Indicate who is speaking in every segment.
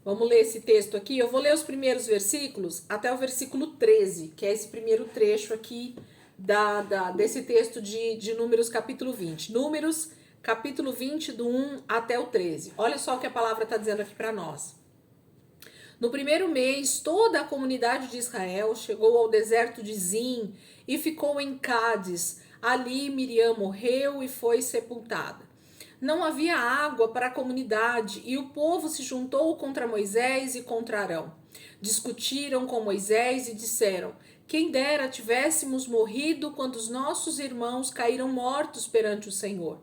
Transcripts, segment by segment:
Speaker 1: Vamos ler esse texto aqui. Eu vou ler os primeiros versículos até o versículo 13, que é esse primeiro trecho aqui desse texto de Números capítulo 20. Números capítulo 20, do 1 até o 13. Olha só o que a palavra está dizendo aqui para nós. No primeiro mês, toda a comunidade de Israel chegou ao deserto de Zim e ficou em Cádiz. Ali Miriam morreu e foi sepultada. Não havia água para a comunidade e o povo se juntou contra Moisés e contra Arão. Discutiram com Moisés e disseram: quem dera tivéssemos morrido quando os nossos irmãos caíram mortos perante o Senhor.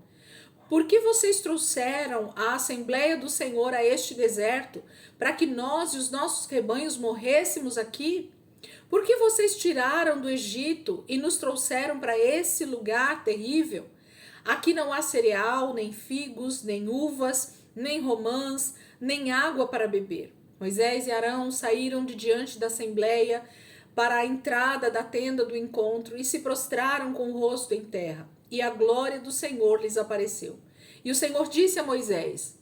Speaker 1: Por que vocês trouxeram a Assembleia do Senhor a este deserto, para que nós e os nossos rebanhos morrêssemos aqui? Por que vocês tiraram do Egito e nos trouxeram para esse lugar terrível? Aqui não há cereal, nem figos, nem uvas, nem romãs, nem água para beber. Moisés e Arão saíram de diante da Assembleia para a entrada da tenda do encontro e se prostraram com o rosto em terra. E a glória do Senhor lhes apareceu. E o Senhor disse a Moisés: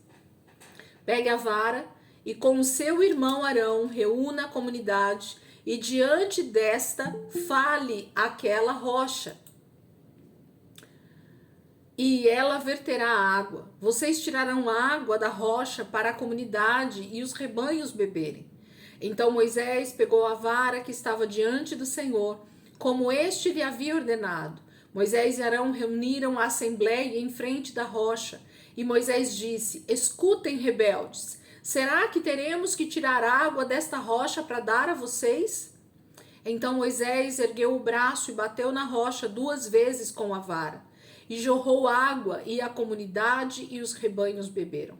Speaker 1: pegue a vara e com o seu irmão Arão reúna a comunidade e diante desta fale aquela rocha. E ela verterá água. Vocês tirarão água da rocha para a comunidade e os rebanhos beberem. Então Moisés pegou a vara que estava diante do Senhor, como este lhe havia ordenado. Moisés e Arão reuniram a assembleia em frente da rocha. E Moisés disse: escutem, rebeldes, será que teremos que tirar água desta rocha para dar a vocês? Então Moisés ergueu o braço e bateu na rocha 2 vezes com a vara. E jorrou água, e a comunidade e os rebanhos beberam.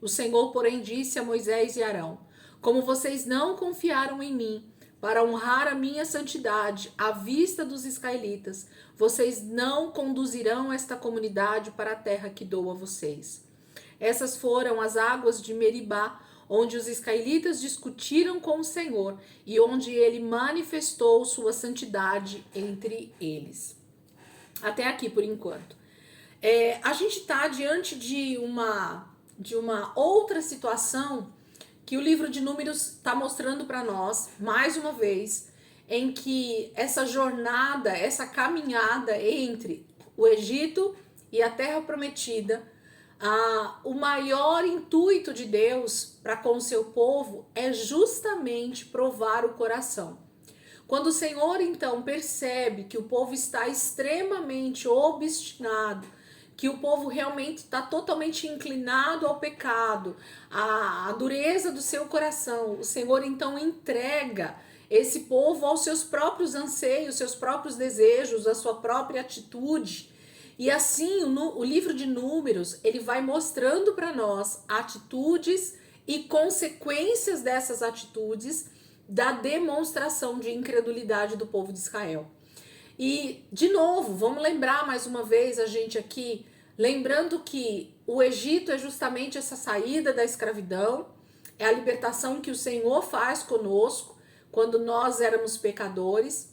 Speaker 1: O Senhor, porém, disse a Moisés e Arão: como vocês não confiaram em mim, para honrar a minha santidade à vista dos israelitas, vocês não conduzirão esta comunidade para a terra que dou a vocês. Essas foram as águas de Meribá, onde os israelitas discutiram com o Senhor e onde ele manifestou sua santidade entre eles. Até aqui por enquanto. A gente está diante de uma outra situação que o livro de Números está mostrando para nós, mais uma vez, em que essa jornada, essa caminhada entre o Egito e a Terra Prometida, o maior intuito de Deus para com o seu povo é justamente provar o coração. Quando o Senhor, então, percebe que o povo está extremamente obstinado, que o povo realmente está totalmente inclinado ao pecado, à dureza do seu coração, o Senhor, então, entrega esse povo aos seus próprios anseios, seus próprios desejos, a sua própria atitude. E assim, o livro de Números, ele vai mostrando para nós atitudes e consequências dessas atitudes, da demonstração de incredulidade do povo de Israel. E, de novo, vamos lembrar mais uma vez a gente aqui, lembrando que o Egito é justamente essa saída da escravidão, é a libertação que o Senhor faz conosco, quando nós éramos pecadores,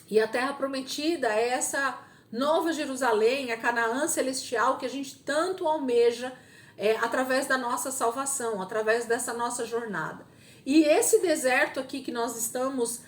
Speaker 1: e a Terra Prometida é essa nova Jerusalém, a Canaã celestial que a gente tanto almeja através da nossa salvação, através dessa nossa jornada. E esse deserto aqui que nós estamos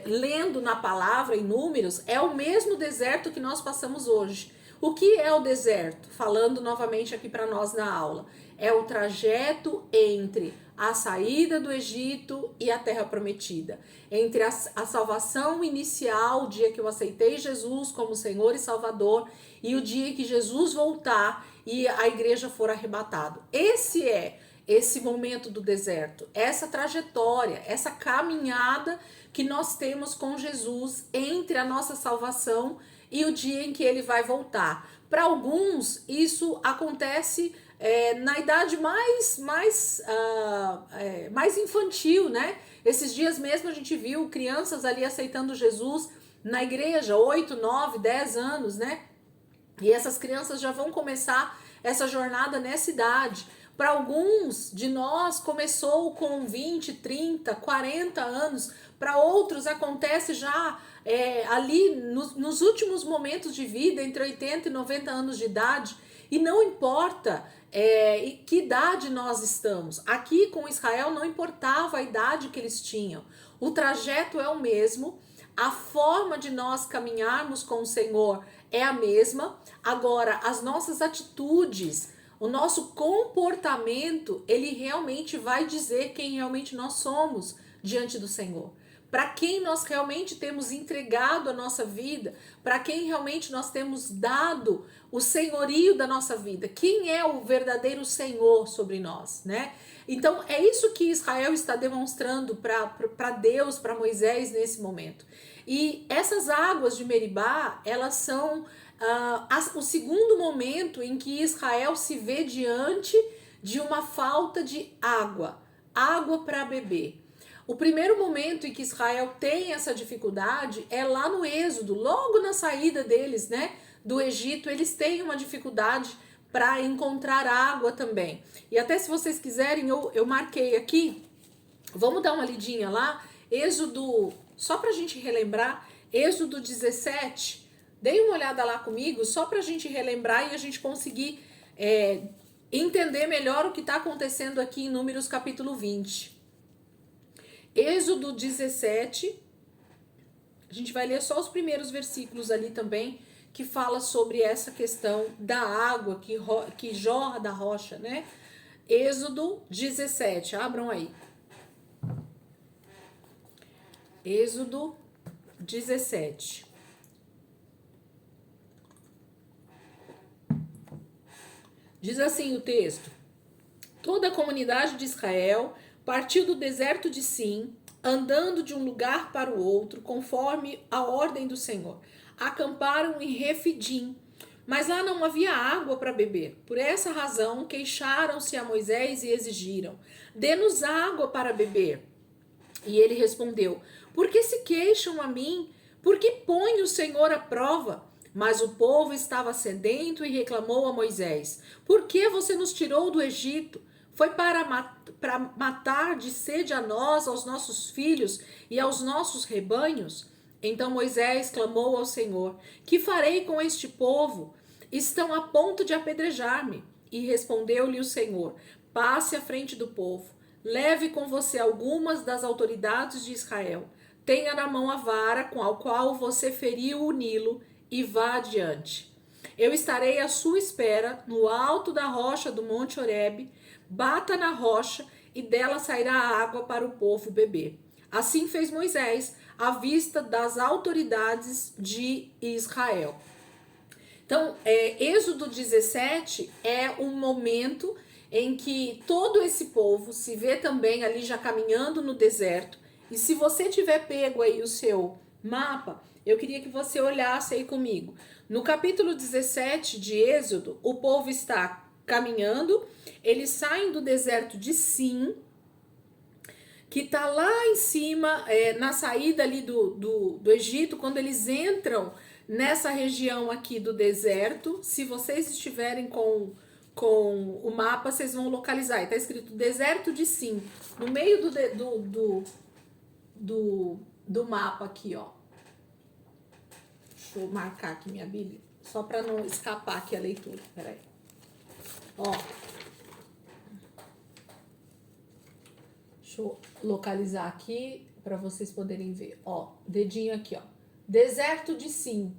Speaker 1: lendo na palavra, em Números, é o mesmo deserto que nós passamos hoje. O que é o deserto? Falando novamente aqui para nós na aula. É o trajeto entre a saída do Egito e a Terra Prometida. Entre a salvação inicial, o dia que eu aceitei Jesus como Senhor e Salvador, e o dia que Jesus voltar e a igreja for arrebatada. Esse momento do deserto, essa trajetória, essa caminhada que nós temos com Jesus entre a nossa salvação e o dia em que ele vai voltar. Para alguns, isso acontece na idade mais infantil, né? Esses dias mesmo a gente viu crianças ali aceitando Jesus na igreja, 8, 9, 10 anos, né? E essas crianças já vão começar essa jornada nessa idade. Para alguns de nós começou com 20, 30, 40 anos, para outros acontece já ali nos últimos momentos de vida, entre 80 e 90 anos de idade, e não importa e que idade nós estamos. Aqui com Israel não importava a idade que eles tinham, o trajeto é o mesmo, a forma de nós caminharmos com o Senhor é a mesma. Agora, as nossas atitudes, o nosso comportamento, ele realmente vai dizer quem realmente nós somos diante do Senhor. Para quem nós realmente temos entregado a nossa vida, para quem realmente nós temos dado o senhorio da nossa vida, quem é o verdadeiro Senhor sobre nós, né? Então é isso que Israel está demonstrando para Deus, para Moisés nesse momento. E essas águas de Meribá, elas são o segundo momento em que Israel se vê diante de uma falta de água para beber. O primeiro momento em que Israel tem essa dificuldade é lá no Êxodo, logo na saída deles, né, do Egito, eles têm uma dificuldade para encontrar água também. E até se vocês quiserem, eu marquei aqui, vamos dar uma lidinha lá, Êxodo, só para a gente relembrar, Êxodo 17, deem uma olhada lá comigo, só para a gente relembrar e a gente conseguir entender melhor o que está acontecendo aqui em Números capítulo 20. Êxodo 17, a gente vai ler só os primeiros versículos ali também, que fala sobre essa questão da água que jorra da rocha, né? Êxodo 17, abram aí. Êxodo 17. Diz assim o texto: toda a comunidade de Israel partiu do deserto de Sim, andando de um lugar para o outro, conforme a ordem do Senhor. Acamparam em Refidim, mas lá não havia água para beber. Por essa razão, queixaram-se a Moisés e exigiram: dê-nos água para beber. E ele respondeu: por que se queixam a mim? Por que põe o Senhor à prova? Mas o povo estava sedento e reclamou a Moisés: por que você nos tirou do Egito? Foi para matar de sede a nós, aos nossos filhos e aos nossos rebanhos? Então Moisés clamou ao Senhor: que farei com este povo? Estão a ponto de apedrejar-me. E respondeu-lhe o Senhor: passe à frente do povo, leve com você algumas das autoridades de Israel, tenha na mão a vara com a qual você feriu o Nilo e vá adiante. Eu estarei à sua espera no alto da rocha do Monte Horebe. Bata na rocha e dela sairá água para o povo beber. Assim fez Moisés à vista das autoridades de Israel. Então, Êxodo 17 é um momento em que todo esse povo se vê também ali já caminhando no deserto. E se você tiver pego aí o seu mapa, eu queria que você olhasse aí comigo. No capítulo 17 de Êxodo, o povo está caminhando, eles saem do deserto de Sim, que está lá em cima, na saída ali do Egito, quando eles entram nessa região aqui do deserto. Se vocês estiverem com o mapa, vocês vão localizar. Está escrito deserto de Sim, no meio do mapa aqui, ó. Deixa eu marcar aqui minha Bíblia, só para não escapar aqui a leitura. Peraí. Ó. Deixa eu localizar aqui para vocês poderem ver. Ó, dedinho aqui, ó. Deserto de Sim.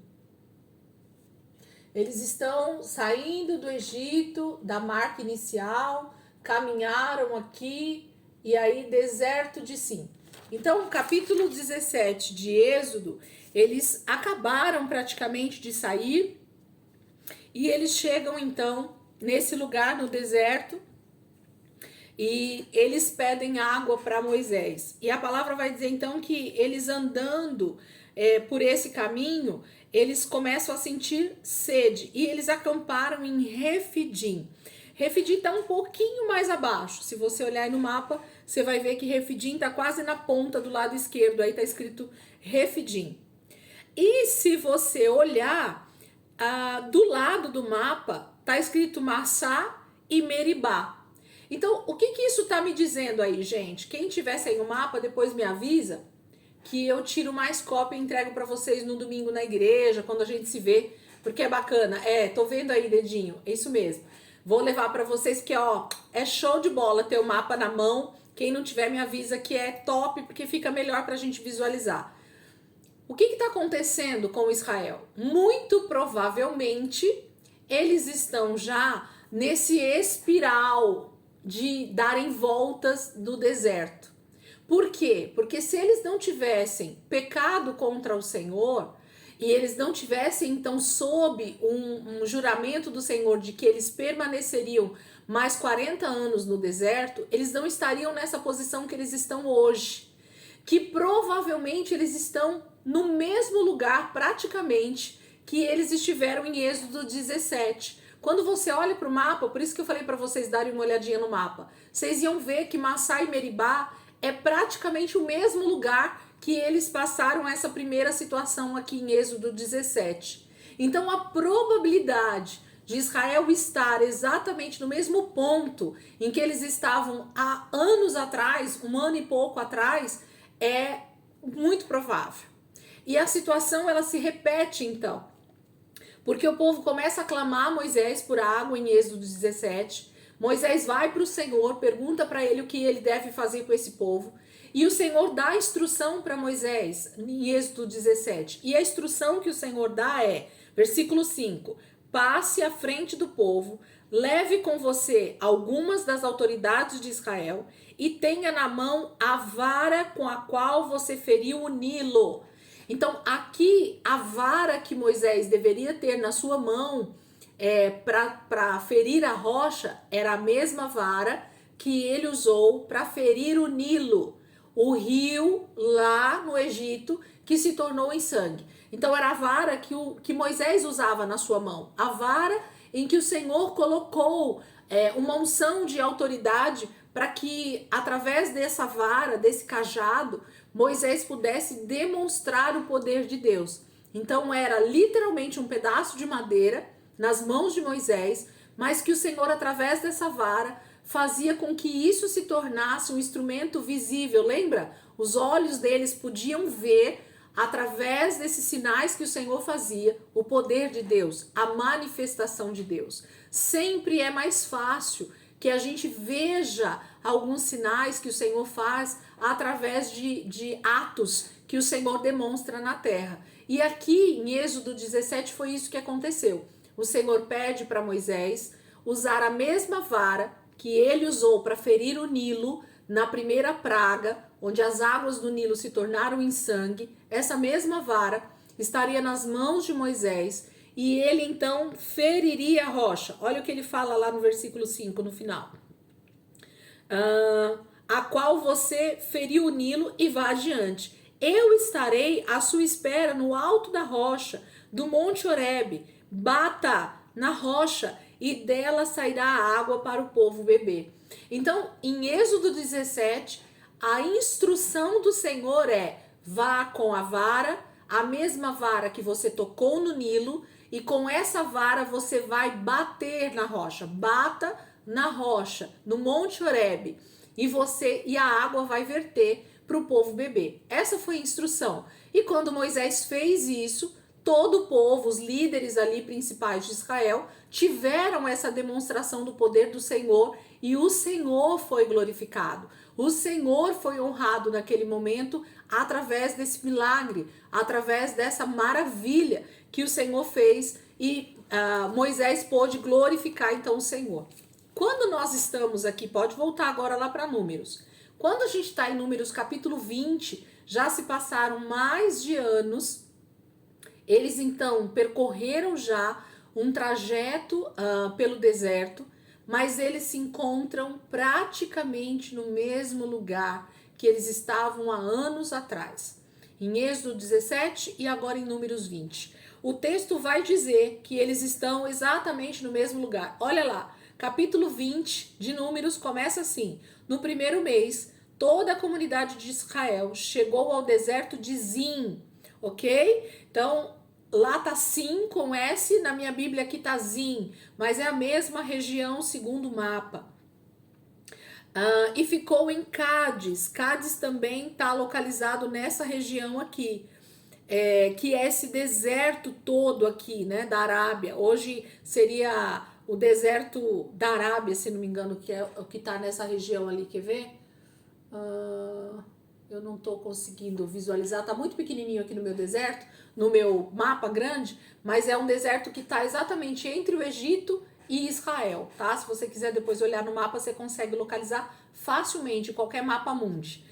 Speaker 1: Eles estão saindo do Egito, da marca inicial, caminharam aqui e aí deserto de Sim. Então, capítulo 17 de Êxodo, eles acabaram praticamente de sair e eles chegam então nesse lugar no deserto e eles pedem água para Moisés. E a palavra vai dizer então que eles andando por esse caminho, eles começam a sentir sede e eles acamparam em Refidim. Refidim está um pouquinho mais abaixo. Se você olhar aí no mapa, você vai ver que Refidim está quase na ponta do lado esquerdo. Aí está escrito Refidim. E se você olhar do lado do mapa, está escrito Massá e Meribá. Então, o que isso está me dizendo aí, gente? Quem tivesse aí o mapa, depois me avisa, que eu tiro mais cópia e entrego para vocês no domingo na igreja, quando a gente se vê, porque é bacana. Tô vendo aí, dedinho, é isso mesmo. Vou levar para vocês que, ó, é show de bola ter o mapa na mão. Quem não tiver, me avisa que é top, porque fica melhor para a gente visualizar. O que está acontecendo com Israel? Muito provavelmente, eles estão já nesse espiral de darem voltas do deserto. Por quê? Porque se eles não tivessem pecado contra o Senhor, e eles não tivessem, então, sob um juramento do Senhor de que eles permaneceriam mais 40 anos no deserto, eles não estariam nessa posição que eles estão hoje. Que provavelmente eles estão no mesmo lugar, praticamente, que eles estiveram em Êxodo 17. Quando você olha para o mapa, por isso que eu falei para vocês darem uma olhadinha no mapa, vocês iam ver que Massá e Meribá é praticamente o mesmo lugar que eles passaram essa primeira situação aqui em Êxodo 17. Então a probabilidade de Israel estar exatamente no mesmo ponto em que eles estavam há anos atrás, um ano e pouco atrás, é muito provável. E a situação ela se repete então, porque o povo começa a clamar a Moisés por água em Êxodo 17. Moisés vai para o Senhor, pergunta para ele o que ele deve fazer com esse povo. E o Senhor dá instrução para Moisés em Êxodo 17. E a instrução que o Senhor dá é, versículo 5, passe à frente do povo, leve com você algumas das autoridades de Israel e tenha na mão a vara com a qual você feriu o Nilo. Então aqui a vara que Moisés deveria ter na sua mão para ferir a rocha era a mesma vara que ele usou para ferir o Nilo, o rio lá no Egito que se tornou em sangue. Então era a vara que Moisés usava na sua mão, a vara em que o Senhor colocou uma unção de autoridade para que através dessa vara, desse cajado, Moisés pudesse demonstrar o poder de Deus. Então era literalmente um pedaço de madeira nas mãos de Moisés, mas que o Senhor através dessa vara fazia com que isso se tornasse um instrumento visível. Lembra? Os olhos deles podiam ver, através desses sinais que o Senhor fazia, o poder de Deus, a manifestação de Deus. Sempre é mais fácil que a gente veja alguns sinais que o Senhor faz através de atos que o Senhor demonstra na terra. E aqui em Êxodo 17 foi isso que aconteceu. O Senhor pede para Moisés usar a mesma vara que ele usou para ferir o Nilo na primeira praga, onde as águas do Nilo se tornaram em sangue. Essa mesma vara estaria nas mãos de Moisés e ele então feriria a rocha. Olha o que ele fala lá no versículo 5, no final. A qual você feriu o Nilo e vá adiante. Eu estarei à sua espera no alto da rocha, do Monte Horebe. Bata na rocha e dela sairá a água para o povo beber. Então, em Êxodo 17, a instrução do Senhor é: vá com a vara, a mesma vara que você tocou no Nilo, e com essa vara você vai bater na rocha. Bata na rocha, no Monte Horebe, e a água vai verter para o povo beber. Essa foi a instrução. E quando Moisés fez isso, todo o povo, os líderes ali principais de Israel, tiveram essa demonstração do poder do Senhor e o Senhor foi glorificado. O Senhor foi honrado naquele momento através desse milagre, através dessa maravilha que o Senhor fez e Moisés pôde glorificar então o Senhor. Quando nós estamos aqui, pode voltar agora lá para Números. Quando a gente está em Números capítulo 20, já se passaram mais de anos. Eles então percorreram já um trajeto pelo deserto, mas eles se encontram praticamente no mesmo lugar que eles estavam há anos atrás. Em Êxodo 17 e agora em Números 20. O texto vai dizer que eles estão exatamente no mesmo lugar. Olha lá, capítulo 20 de Números começa assim: no primeiro mês, toda a comunidade de Israel chegou ao deserto de Zim, ok? Então, lá tá Sim com S, na minha Bíblia aqui tá Zim, mas é a mesma região segundo o mapa. E ficou em Cádiz. Cádiz também tá localizado nessa região aqui, que é esse deserto todo aqui, né, da Arábia. Hoje seria o deserto da Arábia, se não me engano, que é o que está nessa região ali, quer ver? Eu não estou conseguindo visualizar, tá muito pequenininho aqui no meu deserto, no meu mapa grande, mas é um deserto que está exatamente entre o Egito e Israel, tá? Se você quiser depois olhar no mapa, você consegue localizar facilmente, qualquer mapa mundi.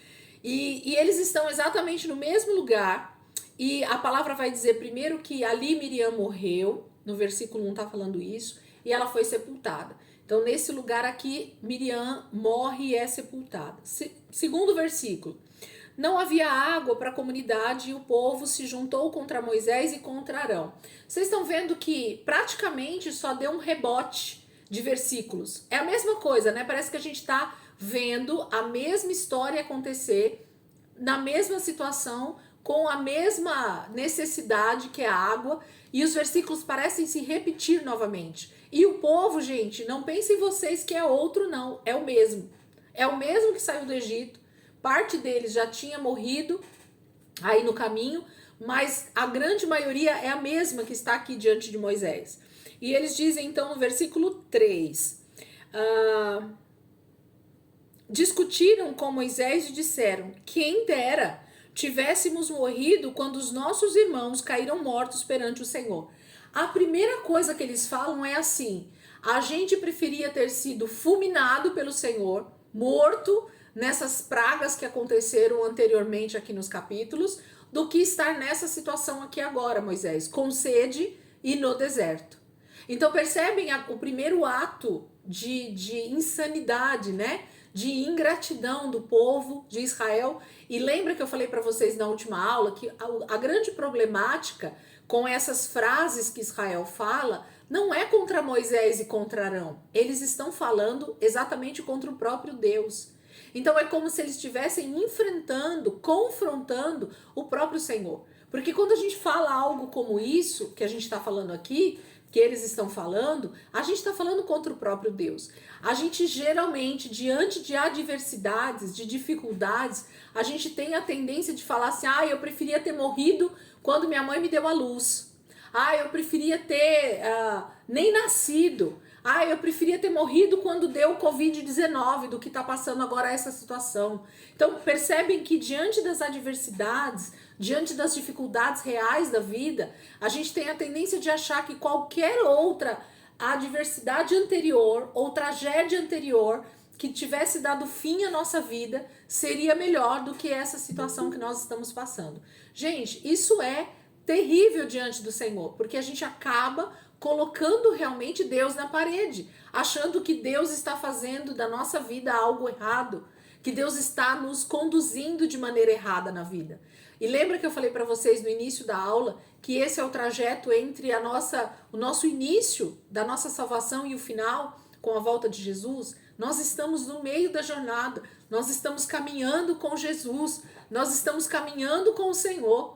Speaker 1: E eles estão exatamente no mesmo lugar, e a palavra vai dizer primeiro que ali Miriam morreu, no versículo 1 tá falando isso, e ela foi sepultada. Então, nesse lugar aqui, Miriam morre e é sepultada. Segundo versículo, não havia água para a comunidade e o povo se juntou contra Moisés e contra Arão. Vocês estão vendo que praticamente só deu um rebote de versículos. É a mesma coisa, né? Parece que a gente está vendo a mesma história acontecer, na mesma situação, com a mesma necessidade que é a água, e os versículos parecem se repetir novamente. E o povo, gente, não pensem vocês que é outro, não. É o mesmo. É o mesmo que saiu do Egito. Parte deles já tinha morrido aí no caminho, mas a grande maioria é a mesma que está aqui diante de Moisés. E eles dizem então no versículo 3, discutiram com Moisés e disseram, quem dera tivéssemos morrido quando os nossos irmãos caíram mortos perante o Senhor. A primeira coisa que eles falam é assim, a gente preferia ter sido fulminado pelo Senhor, morto nessas pragas que aconteceram anteriormente aqui nos capítulos, do que estar nessa situação aqui agora, Moisés, com sede e no deserto. Então percebem o primeiro ato de insanidade, né? De ingratidão do povo de Israel. E lembra que eu falei para vocês na última aula que a grande problemática com essas frases que Israel fala não é contra Moisés e contra Arão. Eles estão falando exatamente contra o próprio Deus. Então é como se eles estivessem enfrentando, confrontando o próprio Senhor. Porque quando a gente fala algo como isso, que a gente está falando aqui, que eles estão falando, a gente está falando contra o próprio Deus. A gente geralmente, diante de adversidades, de dificuldades, a gente tem a tendência de falar assim, eu preferia ter morrido quando minha mãe me deu a luz. Eu preferia ter nem nascido. Eu preferia ter morrido quando deu o Covid-19 do que está passando agora essa situação. Então, percebem que diante das adversidades, diante das dificuldades reais da vida, a gente tem a tendência de achar que qualquer outra adversidade anterior ou tragédia anterior que tivesse dado fim à nossa vida seria melhor do que essa situação que nós estamos passando. Gente, isso é terrível diante do Senhor, porque a gente acaba colocando realmente Deus na parede, achando que Deus está fazendo da nossa vida algo errado, que Deus está nos conduzindo de maneira errada na vida. E lembra que eu falei para vocês no início da aula que esse é o trajeto entre o nosso início da nossa salvação e o final, com a volta de Jesus? Nós estamos no meio da jornada, nós estamos caminhando com Jesus, nós estamos caminhando com o Senhor,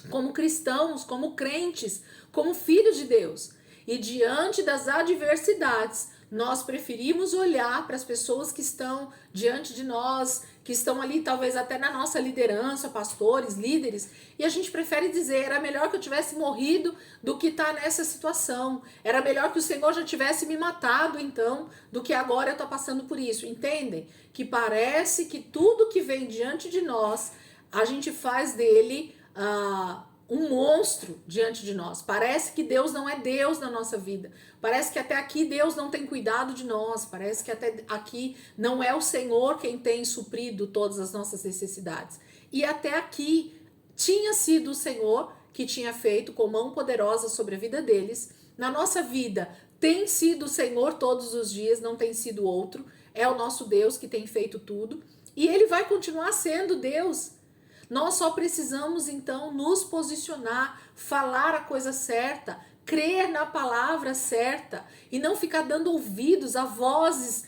Speaker 1: como cristãos, como crentes, como filhos de Deus. E diante das adversidades, nós preferimos olhar para as pessoas que estão diante de nós, que estão ali talvez até na nossa liderança, pastores, líderes, e a gente prefere dizer, era melhor que eu tivesse morrido do que estar nessa situação, era melhor que o Senhor já tivesse me matado então, do que agora eu estou passando por isso. Entendem? Que parece que tudo que vem diante de nós, a gente faz dele um monstro diante de nós. Parece que Deus não é Deus na nossa vida. Parece que até aqui Deus não tem cuidado de nós. Parece que até aqui não é o Senhor quem tem suprido todas as nossas necessidades. E até aqui tinha sido o Senhor que tinha feito com mão poderosa sobre a vida deles. Na nossa vida tem sido o Senhor todos os dias, não tem sido outro. É o nosso Deus que tem feito tudo. E Ele vai continuar sendo Deus. Nós só precisamos, então, nos posicionar, falar a coisa certa, crer na palavra certa e não ficar dando ouvidos a vozes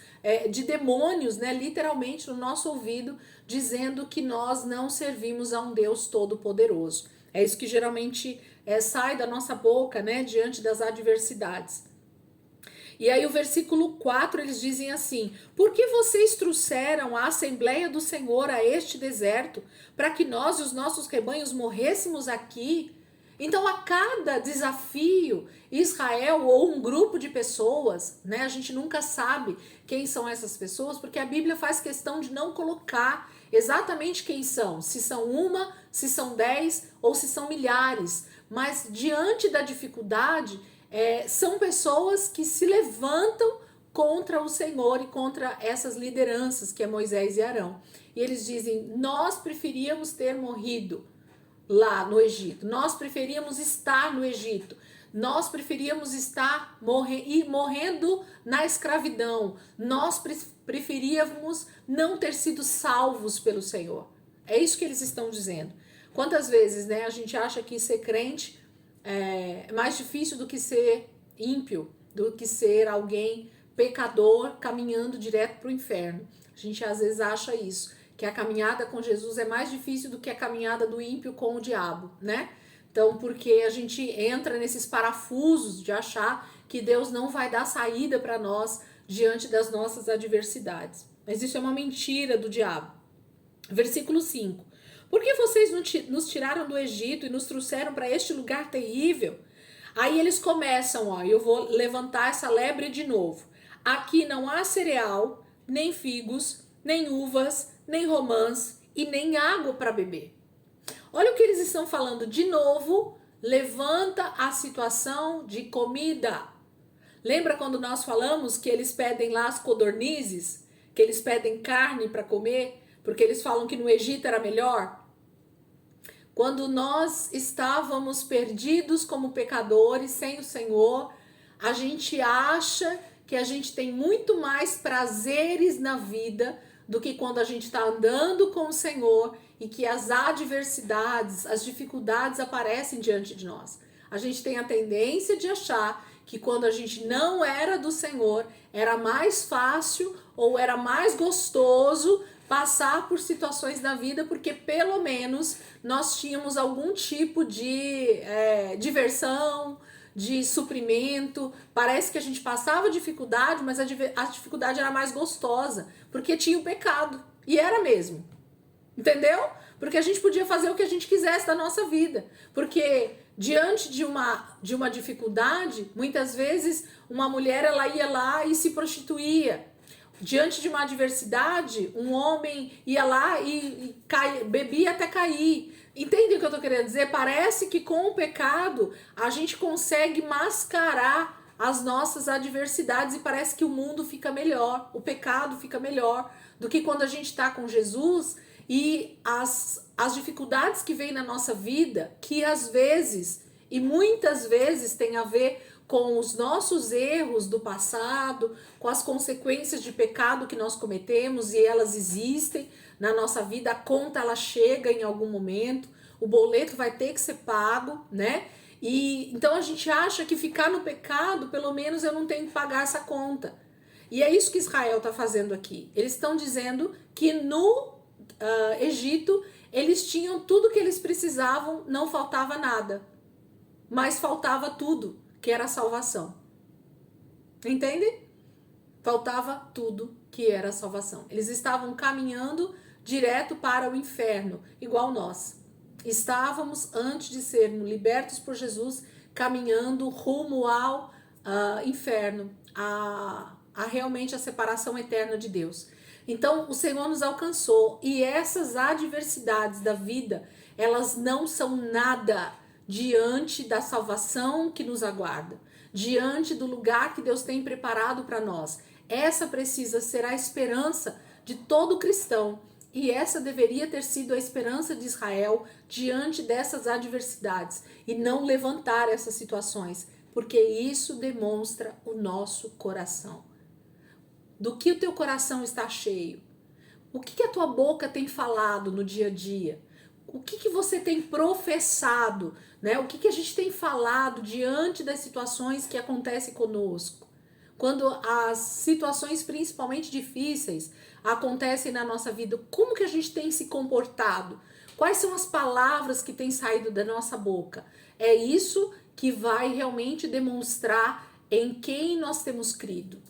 Speaker 1: de demônios, né, literalmente no nosso ouvido, dizendo que nós não servimos a um Deus todo-poderoso. É isso que geralmente sai da nossa boca, né, diante das adversidades. E aí o versículo 4 eles dizem assim, por que vocês trouxeram a Assembleia do Senhor a este deserto, para que nós e os nossos rebanhos morrêssemos aqui? Então, a cada desafio, Israel ou um grupo de pessoas, né? A gente nunca sabe quem são essas pessoas, porque a Bíblia faz questão de não colocar exatamente quem são, se são uma, se são 10 ou se são milhares. Mas diante da dificuldade, são pessoas que se levantam contra o Senhor e contra essas lideranças que é Moisés e Arão. E eles dizem: nós preferíamos ter morrido lá no Egito. Nós preferíamos estar no Egito. Nós preferíamos estar morrendo na escravidão. Nós preferíamos não ter sido salvos pelo Senhor. É isso que eles estão dizendo. Quantas vezes, né, a gente acha que ser crente é mais difícil do que ser ímpio, do que ser alguém pecador caminhando direto para o inferno. A gente às vezes acha isso, que a caminhada com Jesus é mais difícil do que a caminhada do ímpio com o diabo, né? Então, porque a gente entra nesses parafusos de achar que Deus não vai dar saída para nós diante das nossas adversidades. Mas isso é uma mentira do diabo. Versículo 5. Por que vocês nos tiraram do Egito e nos trouxeram para este lugar terrível? Aí eles começam, ó, eu vou levantar essa lebre de novo. Aqui não há cereal, nem figos, nem uvas, nem romãs e nem água para beber. Olha o que eles estão falando de novo, levanta a situação de comida. Lembra quando nós falamos que eles pedem lá as codornizes, que eles pedem carne para comer, porque eles falam que no Egito era melhor? Quando nós estávamos perdidos como pecadores, sem o Senhor, a gente acha que a gente tem muito mais prazeres na vida do que quando a gente está andando com o Senhor e que as adversidades, as dificuldades aparecem diante de nós. A gente tem a tendência de achar que quando a gente não era do Senhor, era mais fácil ou era mais gostoso passar por situações da vida, porque pelo menos nós tínhamos algum tipo de diversão, de suprimento. Parece que a gente passava dificuldade, mas a dificuldade era mais gostosa, porque tinha o pecado, e era mesmo, entendeu? Porque a gente podia fazer o que a gente quisesse da nossa vida, porque diante de uma dificuldade, muitas vezes uma mulher ela ia lá e se prostituía. Diante de uma adversidade, um homem ia lá e bebia até cair. Entende o que eu tô querendo dizer? Parece que com o pecado a gente consegue mascarar as nossas adversidades e parece que o mundo fica melhor, o pecado fica melhor do que quando a gente está com Jesus e as dificuldades que vêm na nossa vida, que às vezes e muitas vezes tem a ver com os nossos erros do passado, com as consequências de pecado que nós cometemos e elas existem na nossa vida, a conta ela chega em algum momento, o boleto vai ter que ser pago, né? E então a gente acha que ficar no pecado, pelo menos eu não tenho que pagar essa conta. E é isso que Israel está fazendo aqui. Eles estão dizendo que no Egito eles tinham tudo que eles precisavam, não faltava nada, mas faltava tudo, que era a salvação. Entende? Faltava tudo que era a salvação. Eles estavam caminhando direto para o inferno, igual nós. Estávamos, antes de sermos libertos por Jesus, caminhando rumo ao inferno, a realmente a separação eterna de Deus. Então, o Senhor nos alcançou e essas adversidades da vida, elas não são nada diante da salvação que nos aguarda, diante do lugar que Deus tem preparado para nós. Essa precisa ser a esperança de todo cristão e essa deveria ter sido a esperança de Israel diante dessas adversidades e não levantar essas situações, porque isso demonstra o nosso coração. Do que o teu coração está cheio? O que a tua boca tem falado no dia a dia? O que você tem professado, né? O que a gente tem falado diante das situações que acontecem conosco? Quando as situações principalmente difíceis acontecem na nossa vida, como que a gente tem se comportado? Quais são as palavras que têm saído da nossa boca? É isso que vai realmente demonstrar em quem nós temos crido,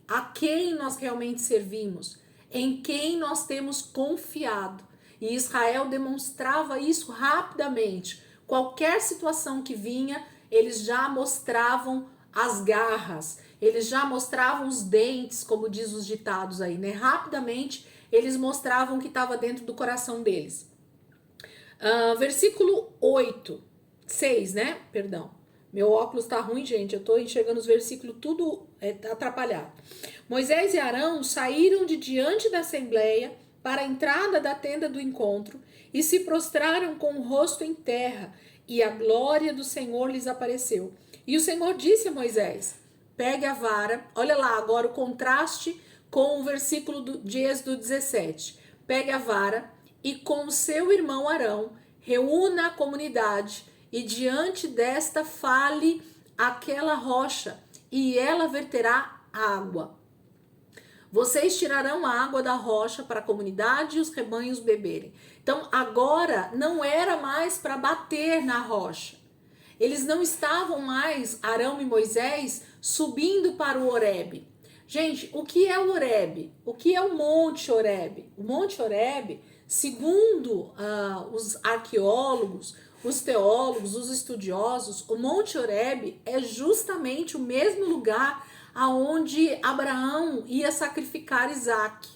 Speaker 1: a quem nós realmente servimos, em quem nós temos confiado. E Israel demonstrava isso rapidamente qualquer situação que vinha, eles já mostravam as garras, eles já mostravam os dentes, como diz os ditados aí, né? Rapidamente eles mostravam o que estava dentro do coração deles. Versículo 8, 6, né? Perdão. Meu óculos tá ruim, gente. Eu tô enxergando os versículos tudo atrapalhado. Moisés e Arão saíram de diante da assembleia para a entrada da tenda do encontro e se prostraram com o rosto em terra, e a glória do Senhor lhes apareceu. E o Senhor disse a Moisés: pegue a vara. Olha lá agora o contraste com o versículo de Êxodo 17. Pegue a vara e com o seu irmão Arão reúna a comunidade e diante desta fale aquela rocha e ela verterá água. Vocês tirarão a água da rocha para a comunidade e os rebanhos beberem. Então agora não era mais para bater na rocha. Eles não estavam mais, Arão e Moisés, subindo para o Horebe. Gente, o que é o Horebe? O que é o Monte Horebe? O Monte Horebe, segundo os arqueólogos, os teólogos, os estudiosos, o Monte Horebe é justamente o mesmo lugar aonde Abraão ia sacrificar Isaac.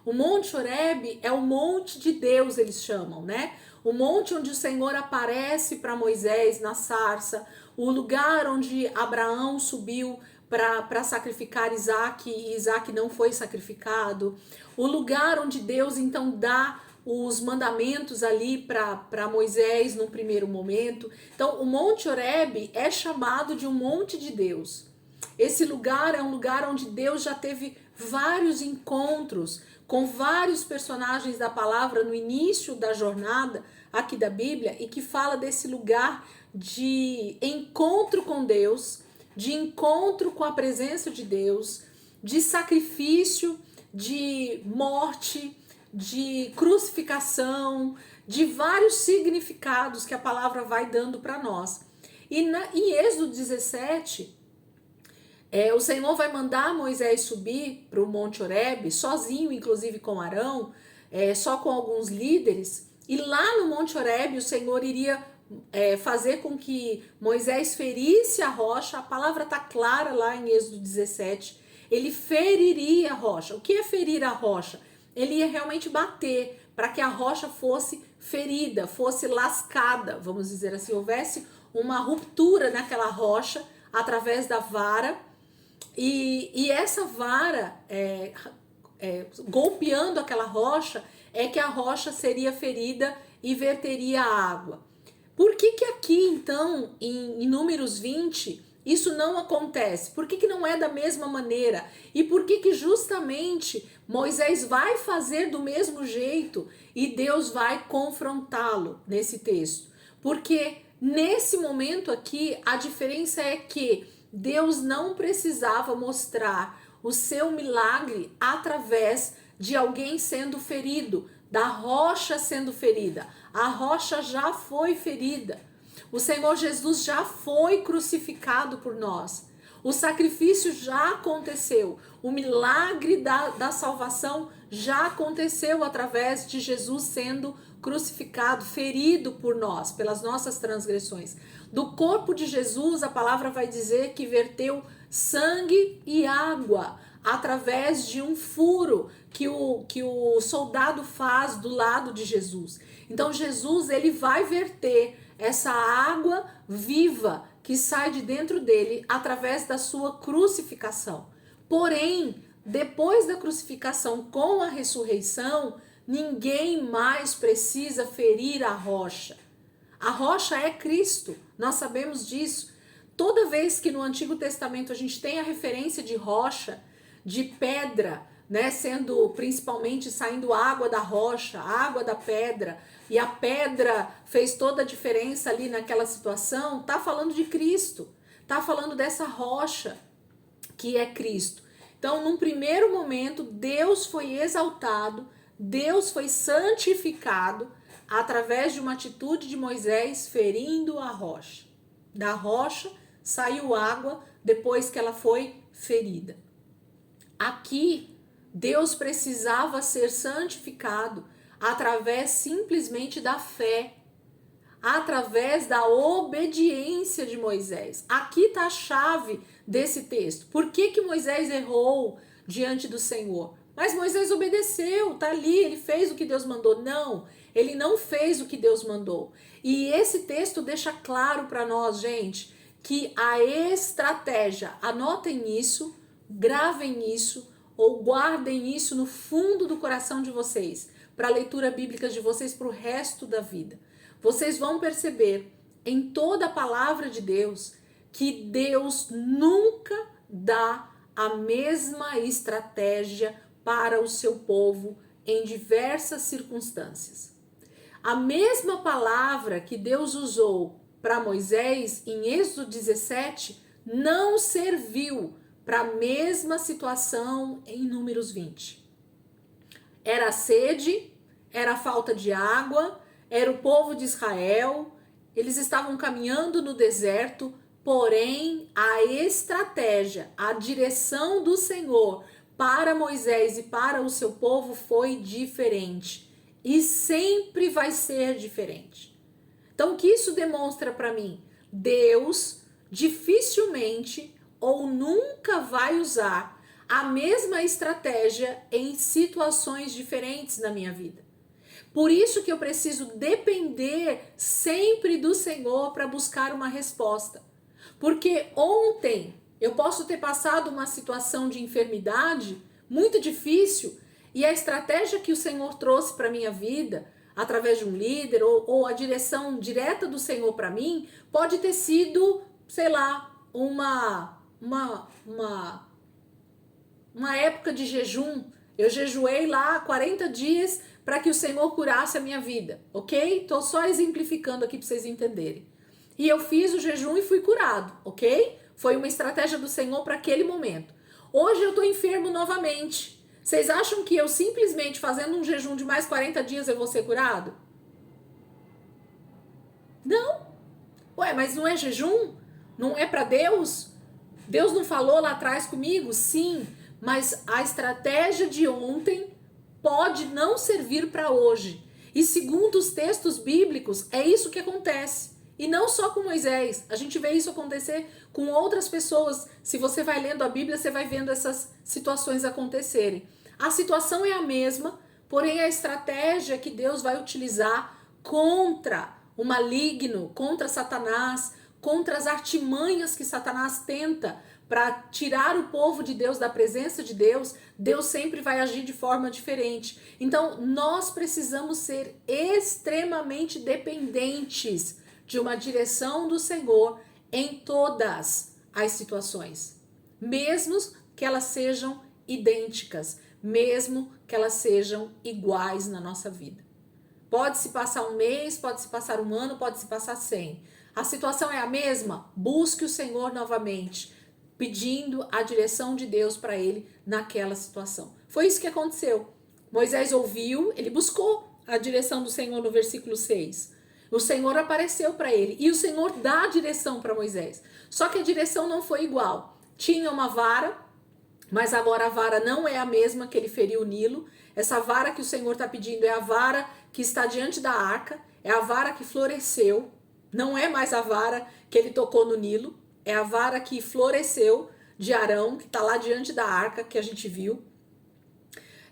Speaker 1: O Monte Horebe é o monte de Deus, eles chamam, né? O monte onde o Senhor aparece para Moisés na sarça, o lugar onde Abraão subiu para sacrificar Isaac e Isaac não foi sacrificado, o lugar onde Deus então dá os mandamentos ali para Moisés no primeiro momento. Então o Monte Horebe é chamado de um monte de Deus. Esse lugar é um lugar onde Deus já teve vários encontros com vários personagens da palavra no início da jornada aqui da Bíblia, e que fala desse lugar de encontro com Deus, de encontro com a presença de Deus, de sacrifício, de morte, de crucificação, de vários significados que a palavra vai dando para nós. E em Êxodo 17, o Senhor vai mandar Moisés subir para o Monte Horebe, sozinho, inclusive com Arão, só com alguns líderes, e lá no Monte Horebe o Senhor iria fazer com que Moisés ferisse a rocha. A palavra está clara lá em Êxodo 17, ele feriria a rocha. O que é ferir a rocha? Ele ia realmente bater para que a rocha fosse ferida, fosse lascada, vamos dizer assim, houvesse uma ruptura naquela rocha através da vara, e essa vara golpeando aquela rocha é que a rocha seria ferida e verteria a água. Por que que aqui então em Números 20 isso não acontece? Por que que não é da mesma maneira? E por que que justamente Moisés vai fazer do mesmo jeito e Deus vai confrontá-lo nesse texto? Porque nesse momento aqui a diferença é que Deus não precisava mostrar o seu milagre através de alguém sendo ferido, da rocha sendo ferida. A rocha já foi ferida. O Senhor Jesus já foi crucificado por nós. O sacrifício já aconteceu. O milagre da salvação já aconteceu através de Jesus sendo crucificado, ferido por nós, pelas nossas transgressões. Do corpo de Jesus, a palavra vai dizer que verteu sangue e água através de um furo que o soldado faz do lado de Jesus. Então Jesus, ele vai verter essa água viva que sai de dentro dele através da sua crucificação. Porém, depois da crucificação com a ressurreição, ninguém mais precisa ferir a rocha. A rocha é Cristo, nós sabemos disso. Toda vez que no Antigo Testamento a gente tem a referência de rocha, de pedra, né, sendo principalmente saindo água da rocha, água da pedra, e a pedra fez toda a diferença ali naquela situação, tá falando de Cristo, tá falando dessa rocha que é Cristo. Então, num primeiro momento, Deus foi exaltado, Deus foi santificado através de uma atitude de Moisés ferindo a rocha. Da rocha saiu água depois que ela foi ferida. Aqui, Deus precisava ser santificado através simplesmente da fé. através da obediência de Moisés. Aqui está a chave desse texto. Por que que Moisés errou diante do Senhor? Mas Moisés obedeceu, tá ali, ele fez o que Deus mandou. Não, ele não fez o que Deus mandou. E esse texto deixa claro para nós, gente, que a estratégia, anotem isso, gravem isso ou guardem isso no fundo do coração de vocês, para a leitura bíblica de vocês para o resto da vida. Vocês vão perceber em toda a palavra de Deus que Deus nunca dá a mesma estratégia para o seu povo em diversas circunstâncias. A mesma palavra que Deus usou para Moisés em Êxodo 17 não serviu para a mesma situação em Números 20. Era sede, era falta de água, era o povo de Israel, eles estavam caminhando no deserto, porém a estratégia, a direção do Senhor para Moisés e para o seu povo foi diferente e sempre vai ser diferente. Então o que isso demonstra para mim? Deus dificilmente ou nunca vai usar a mesma estratégia em situações diferentes na minha vida. Por isso que eu preciso depender sempre do Senhor para buscar uma resposta. Porque ontem eu posso ter passado uma situação de enfermidade muito difícil e a estratégia que o Senhor trouxe para minha vida, através de um líder ou a direção direta do Senhor para mim, pode ter sido, sei lá, uma época de jejum. Eu jejuei lá 40 dias para que o Senhor curasse a minha vida, ok? Tô só exemplificando aqui para vocês entenderem. E eu fiz o jejum e fui curado, ok? Foi uma estratégia do Senhor para aquele momento. Hoje eu tô enfermo novamente. Vocês acham que eu simplesmente fazendo um jejum de mais 40 dias eu vou ser curado? Não. Ué, mas não é jejum? Não é para Deus? Deus não falou lá atrás comigo? Sim, mas a estratégia de ontem pode não servir para hoje. E segundo os textos bíblicos, é isso que acontece. E não só com Moisés, a gente vê isso acontecer com outras pessoas. Se você vai lendo a Bíblia, você vai vendo essas situações acontecerem. A situação é a mesma, porém a estratégia que Deus vai utilizar contra o maligno, contra Satanás, contra as artimanhas que Satanás tenta para tirar o povo de Deus da presença de Deus, Deus sempre vai agir de forma diferente. Então, nós precisamos ser extremamente dependentes de uma direção do Senhor em todas as situações, mesmo que elas sejam idênticas, mesmo que elas sejam iguais na nossa vida. Pode se passar um mês, pode se passar um ano, pode se passar 100. A situação é a mesma? Busque o Senhor novamente, pedindo a direção de Deus para ele naquela situação. Foi isso que aconteceu. Moisés ouviu, ele buscou a direção do Senhor no versículo 6. O Senhor apareceu para ele e o Senhor dá a direção para Moisés. Só que a direção não foi igual. Tinha uma vara, mas agora a vara não é a mesma que ele feriu o Nilo. Essa vara que o Senhor está pedindo é a vara que está diante da arca, é a vara que floresceu. Não é mais a vara que ele tocou no Nilo, é a vara que floresceu de Arão, que está lá diante da arca, que a gente viu.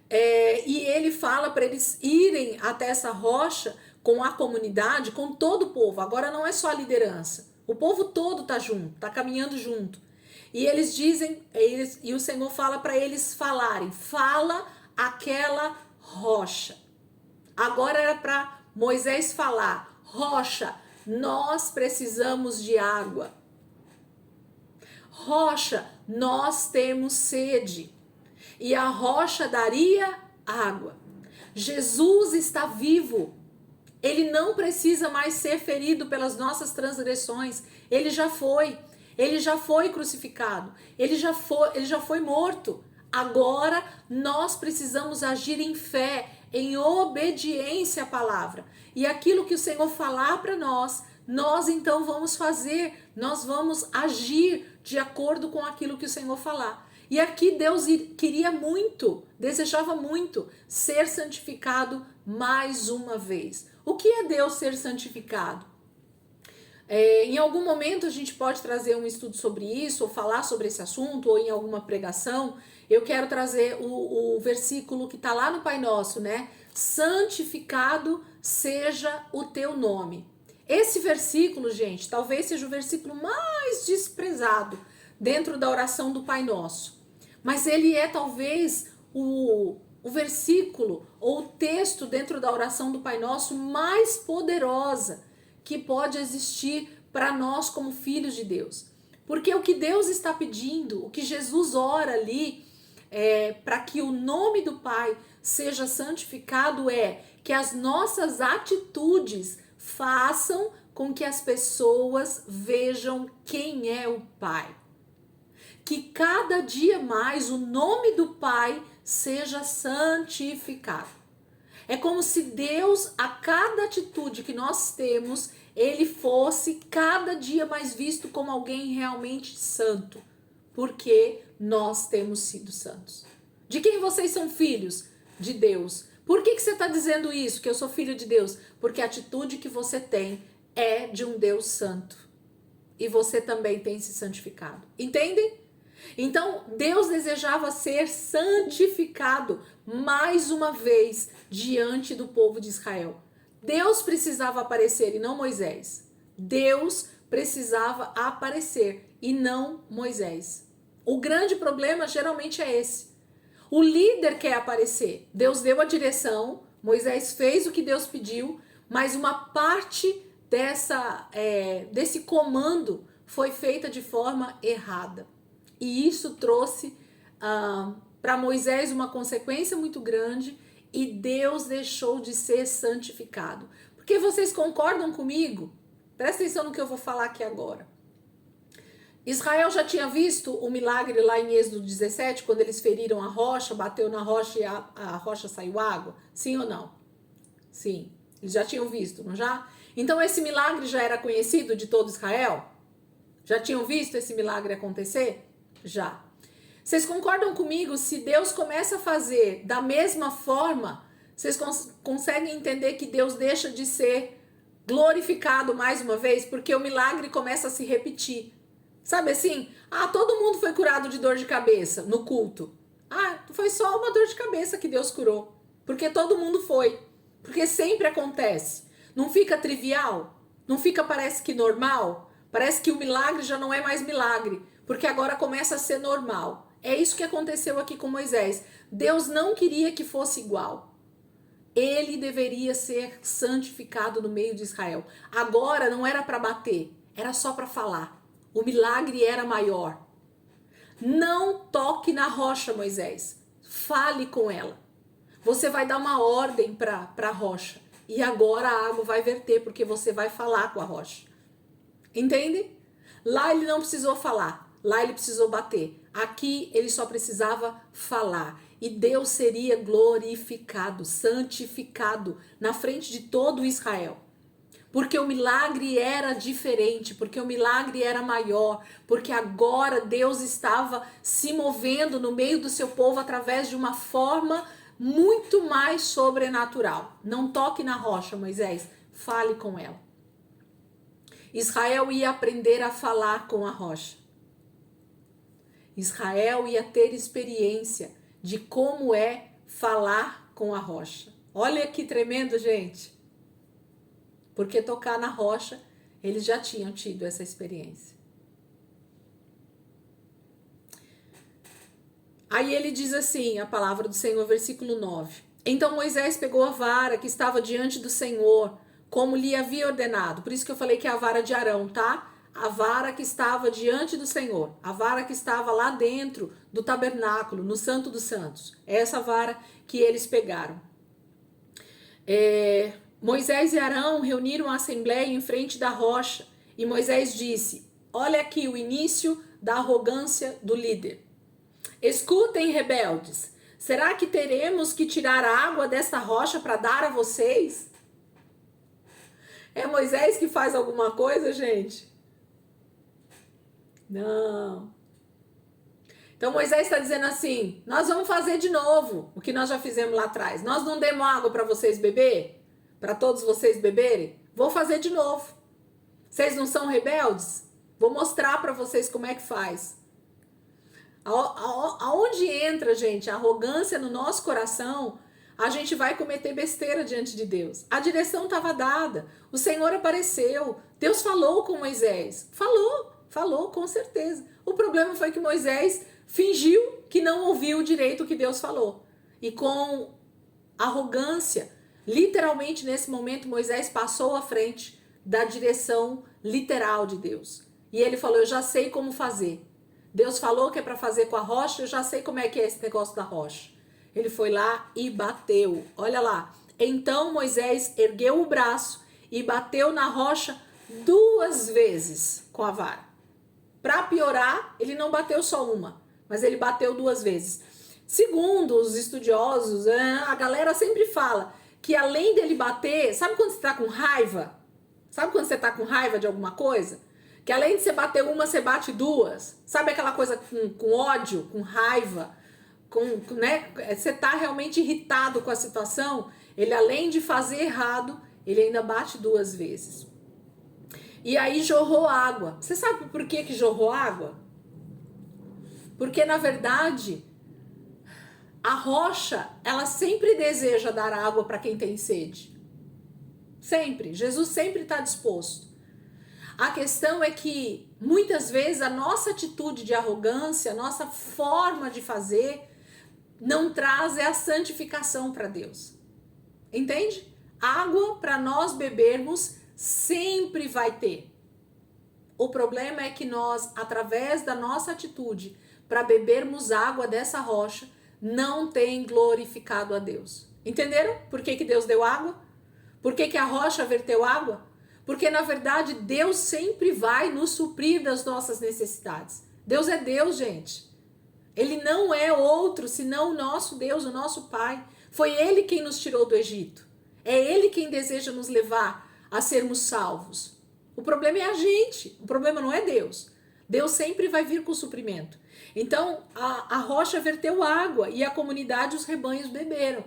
Speaker 1: E ele fala para eles irem até essa rocha com a comunidade, com todo o povo. Agora não é só a liderança, o povo todo está junto, está caminhando junto. E eles dizem, e o Senhor fala para eles falarem, fala aquela rocha. Agora era para Moisés falar, rocha, nós precisamos de água. Rocha, nós temos sede. E a rocha daria água. Jesus está vivo. Ele não precisa mais ser ferido pelas nossas transgressões. Ele já foi. Ele já foi crucificado. Ele já foi morto. Agora nós precisamos agir em fé, em obediência à palavra. E aquilo que o Senhor falar para nós, nós então vamos fazer. Nós vamos agir de acordo com aquilo que o Senhor falar. E aqui Deus queria muito, desejava muito ser santificado mais uma vez. O que é Deus ser santificado? Em algum momento a gente pode trazer um estudo sobre isso, ou falar sobre esse assunto, ou em alguma pregação. Eu quero trazer o versículo que está lá no Pai Nosso, né? Santificado seja o teu nome. Esse versículo, gente, talvez seja o versículo mais desprezado dentro da oração do Pai Nosso. Mas ele é talvez o versículo ou o texto dentro da oração do Pai Nosso mais poderosa que pode existir para nós como filhos de Deus. Porque o que Deus está pedindo, o que Jesus ora ali, para que o nome do Pai seja santificado, é que as nossas atitudes façam com que as pessoas vejam quem é o Pai. Que cada dia mais o nome do Pai seja santificado. É como se Deus, a cada atitude que nós temos, ele fosse cada dia mais visto como alguém realmente santo. Porque nós temos sido santos. De quem vocês são filhos? De Deus. Por que você está dizendo isso, que eu sou filho de Deus? Porque a atitude que você tem é de um Deus santo. E você também tem se santificado. Entendem? Então, Deus desejava ser santificado mais uma vez diante do povo de Israel. Deus precisava aparecer e não Moisés. Deus precisava aparecer e não Moisés. O grande problema geralmente é esse. O líder quer aparecer. Deus deu a direção, Moisés fez o que Deus pediu, mas uma parte desse comando foi feita de forma errada. E isso trouxe para Moisés uma consequência muito grande e Deus deixou de ser santificado. Porque vocês concordam comigo? Presta atenção no que eu vou falar aqui agora. Israel já tinha visto o milagre lá em Êxodo 17, quando eles feriram a rocha, bateu na rocha e a rocha saiu água? Sim ou não? Sim, eles já tinham visto, não já? Então esse milagre já era conhecido de todo Israel? Já tinham visto esse milagre acontecer? Já. Vocês concordam comigo? Se Deus começa a fazer da mesma forma, vocês conseguem entender que Deus deixa de ser glorificado mais uma vez? Porque o milagre começa a se repetir. Sabe assim? Todo mundo foi curado de dor de cabeça no culto. Foi só uma dor de cabeça que Deus curou. Porque todo mundo foi. Porque sempre acontece. Não fica trivial? Não fica, parece que normal? Parece que o milagre já não é mais milagre. Porque agora começa a ser normal. É isso que aconteceu aqui com Moisés. Deus não queria que fosse igual. Ele deveria ser santificado no meio de Israel. Agora não era para bater, era só para falar. O milagre era maior. Não toque na rocha, Moisés. Fale com ela. Você vai dar uma ordem para a rocha. E agora a água vai verter, porque você vai falar com a rocha. Entende? Lá ele não precisou falar. Lá ele precisou bater. Aqui ele só precisava falar. E Deus seria glorificado, santificado na frente de todo Israel. Porque o milagre era diferente, porque o milagre era maior, porque agora Deus estava se movendo no meio do seu povo através de uma forma muito mais sobrenatural. Não toque na rocha, Moisés, fale com ela. Israel ia aprender a falar com a rocha. Israel ia ter experiência de como é falar com a rocha. Olha que tremendo, gente. Porque tocar na rocha, eles já tinham tido essa experiência. Aí ele diz assim, a palavra do Senhor, versículo 9. Então Moisés pegou a vara que estava diante do Senhor, como lhe havia ordenado. Por isso que eu falei que é a vara de Arão, tá? A vara que estava diante do Senhor, a vara que estava lá dentro do tabernáculo, no Santo dos Santos. É essa vara que eles pegaram. Moisés e Arão reuniram a assembleia em frente da rocha e Moisés disse: olha aqui o início da arrogância do líder. Escutem, rebeldes, será que teremos que tirar água desta rocha para dar a vocês? É Moisés que faz alguma coisa, gente? Não. Então Moisés está dizendo assim: nós vamos fazer de novo o que nós já fizemos lá atrás. Nós não demos água para vocês beber? Para todos vocês beberem? Vou fazer de novo. Vocês não são rebeldes? Vou mostrar para vocês como é que faz. Aonde entra, gente, a arrogância no nosso coração, a gente vai cometer besteira diante de Deus. A direção estava dada, o Senhor apareceu, Deus falou com Moisés. Falou, com certeza. O problema foi que Moisés fingiu que não ouviu direito o que Deus falou. E com arrogância, literalmente nesse momento, Moisés passou à frente da direção literal de Deus. E ele falou, eu já sei como fazer. Deus falou que é para fazer com a rocha, eu já sei como é que é esse negócio da rocha. Ele foi lá e bateu. Olha lá. Então Moisés ergueu o braço e bateu na rocha 2 vezes com a vara. Para piorar, ele não bateu só uma, mas ele bateu 2 vezes. Segundo os estudiosos, a galera sempre fala que além dele bater, sabe quando você tá com raiva? Sabe quando você tá com raiva de alguma coisa? Que além de você bater uma, você bate 2. Sabe aquela coisa com ódio, com raiva, né? Você tá realmente irritado com a situação. Ele, além de fazer errado, ele ainda bate 2 vezes. E aí jorrou água. Você sabe por que jorrou água? Porque, na verdade, a rocha, ela sempre deseja dar água para quem tem sede. Sempre. Jesus sempre está disposto. A questão é que, muitas vezes, a nossa atitude de arrogância, a nossa forma de fazer, não traz a santificação para Deus. Entende? Água para nós bebermos sempre vai ter. O problema é que nós, através da nossa atitude, para bebermos água dessa rocha, não tem glorificado a Deus. Entenderam por que Deus deu água? Por que a rocha verteu água? Porque, na verdade, Deus sempre vai nos suprir das nossas necessidades. Deus é Deus, gente. Ele não é outro senão o nosso Deus, o nosso Pai. Foi Ele quem nos tirou do Egito. É Ele quem deseja nos levar a sermos salvos. O problema é a gente. O problema não é Deus. Deus sempre vai vir com o suprimento. Então, a rocha verteu água e a comunidade, os rebanhos beberam.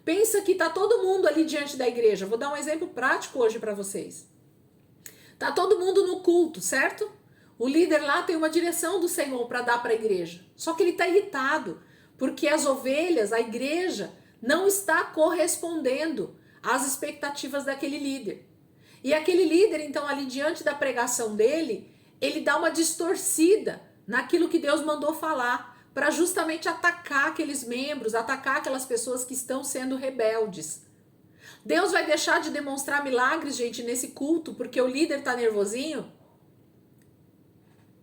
Speaker 1: Pensa que tá todo mundo ali diante da igreja. Vou dar um exemplo prático hoje para vocês. Tá todo mundo no culto, certo? O líder lá tem uma direção do Senhor para dar para a igreja. Só que ele tá irritado, porque as ovelhas, a igreja, não está correspondendo às expectativas daquele líder. E aquele líder, então, ali diante da pregação dele, ele dá uma distorcida naquilo que Deus mandou falar, para justamente atacar aqueles membros, atacar aquelas pessoas que estão sendo rebeldes. Deus vai deixar de demonstrar milagres, gente, nesse culto, porque o líder tá nervosinho?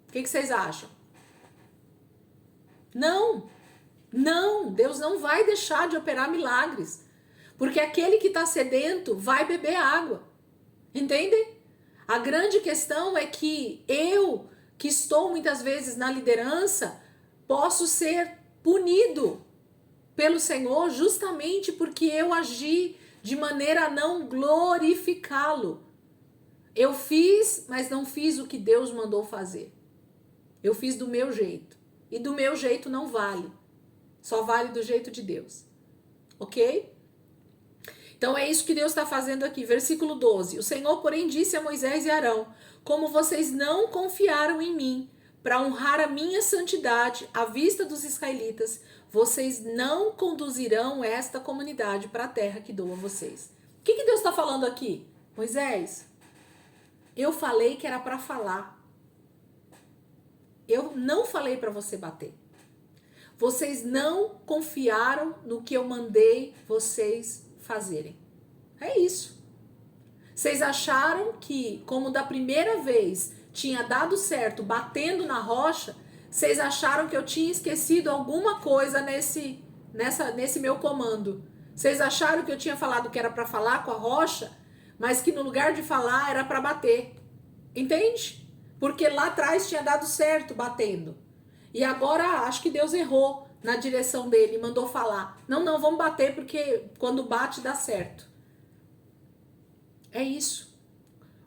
Speaker 1: O que vocês acham? Não, Deus não vai deixar de operar milagres, porque aquele que está sedento vai beber água, entendem? A grande questão é que eu, que estou muitas vezes na liderança, posso ser punido pelo Senhor justamente porque eu agi de maneira a não glorificá-lo. Eu fiz, mas não fiz o que Deus mandou fazer. Eu fiz do meu jeito. E do meu jeito não vale. Só vale do jeito de Deus. Ok? Então é isso que Deus está fazendo aqui. Versículo 12. O Senhor, porém, disse a Moisés e Arão: como vocês não confiaram em mim para honrar a minha santidade à vista dos israelitas, vocês não conduzirão esta comunidade para a terra que dou a vocês. O que Deus está falando aqui? Moisés, eu falei que era para falar. Eu não falei para você bater. Vocês não confiaram no que eu mandei vocês fazerem. É isso. Vocês acharam que, como da primeira vez tinha dado certo batendo na rocha, vocês acharam que eu tinha esquecido alguma coisa nesse meu comando. Vocês acharam que eu tinha falado que era para falar com a rocha, mas que no lugar de falar era para bater. Entende? Porque lá atrás tinha dado certo batendo. E agora acho que Deus errou na direção dele e mandou falar: não, vamos bater porque quando bate dá certo. É isso.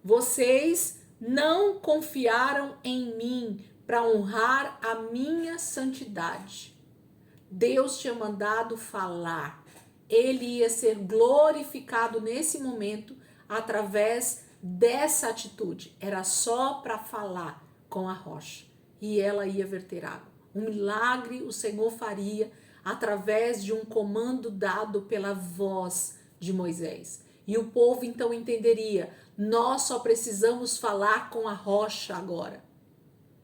Speaker 1: Vocês não confiaram em mim para honrar a minha santidade. Deus tinha mandado falar. Ele ia ser glorificado nesse momento através dessa atitude. Era só para falar com a rocha e ela ia verter água. Um milagre o Senhor faria através de um comando dado pela voz de Moisés. E o povo então entenderia: nós só precisamos falar com a rocha agora.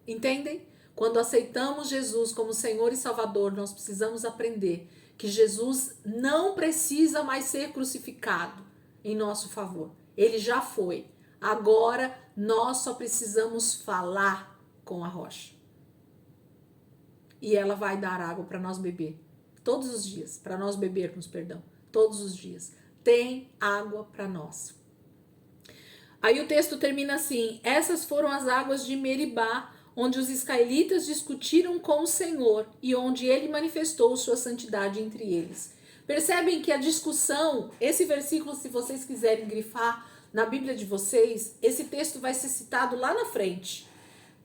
Speaker 1: Entendem? Quando aceitamos Jesus como Senhor e Salvador, nós precisamos aprender que Jesus não precisa mais ser crucificado em nosso favor. Ele já foi. Agora nós só precisamos falar com a rocha. E ela vai dar água para nós beber todos os dias, para nós bebermos, perdão, todos os dias. Tem água para nós. Aí o texto termina assim: essas foram as águas de Meribá, onde os israelitas discutiram com o Senhor e onde ele manifestou sua santidade entre eles. Percebem que a discussão, esse versículo, se vocês quiserem grifar na Bíblia de vocês, esse texto vai ser citado lá na frente.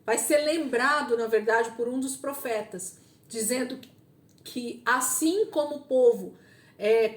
Speaker 1: Vai ser lembrado, na verdade, por um dos profetas, dizendo que assim como o povo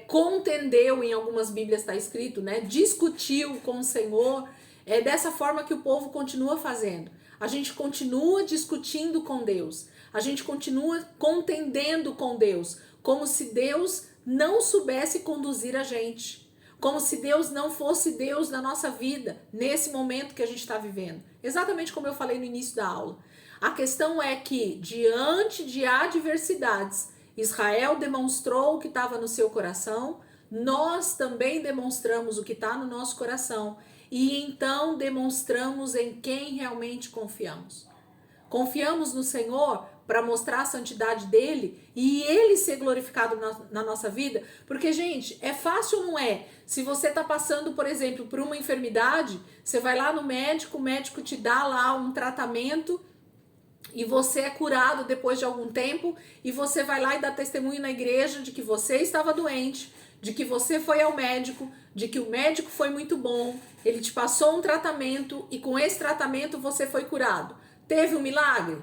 Speaker 1: contendeu, em algumas Bíblias está escrito, né, discutiu com o Senhor, é dessa forma que o povo continua fazendo. A gente continua discutindo com Deus, a gente continua contendendo com Deus, como se Deus não soubesse conduzir a gente, como se Deus não fosse Deus na nossa vida, nesse momento que a gente está vivendo. Exatamente como eu falei no início da aula. A questão é que, diante de adversidades, Israel demonstrou o que estava no seu coração, nós também demonstramos o que está no nosso coração, e então demonstramos em quem realmente confiamos. Confiamos no Senhor para mostrar a santidade dele e ele ser glorificado na nossa vida. Porque, gente, é fácil ou não é? Se você está passando, por exemplo, por uma enfermidade, você vai lá no médico, o médico te dá lá um tratamento e você é curado depois de algum tempo e você vai lá e dá testemunho na igreja de que você estava doente, de que você foi ao médico, de que o médico foi muito bom, ele te passou um tratamento e com esse tratamento você foi curado. Teve um milagre?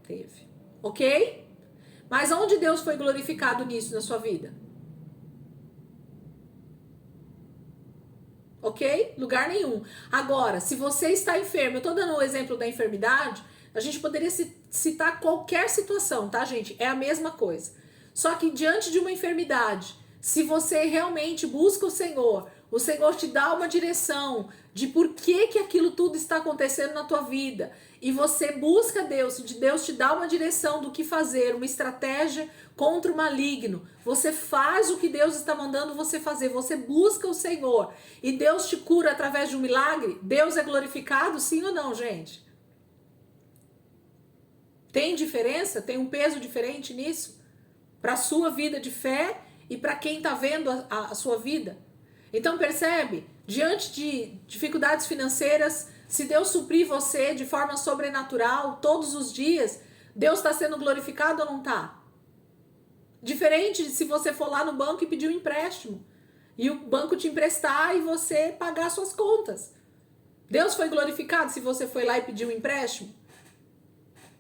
Speaker 1: Teve. Ok? Mas onde Deus foi glorificado nisso na sua vida? Ok? Lugar nenhum. Agora, se você está enfermo, eu tô dando o exemplo da enfermidade, a gente poderia citar qualquer situação, tá, gente? É a mesma coisa. Só que diante de uma enfermidade, se você realmente busca o Senhor te dá uma direção de por que aquilo tudo está acontecendo na tua vida, e você busca Deus, e Deus te dá uma direção do que fazer, uma estratégia contra o maligno, você faz o que Deus está mandando você fazer, você busca o Senhor, e Deus te cura através de um milagre, Deus é glorificado, sim ou não, gente? Tem diferença? Tem um peso diferente nisso? Para a sua vida de fé e para quem está vendo a sua vida? Então percebe, diante de dificuldades financeiras, se Deus suprir você de forma sobrenatural todos os dias, Deus está sendo glorificado ou não está? Diferente de se você for lá no banco e pedir um empréstimo e o banco te emprestar e você pagar suas contas. Deus foi glorificado se você foi lá e pediu um empréstimo?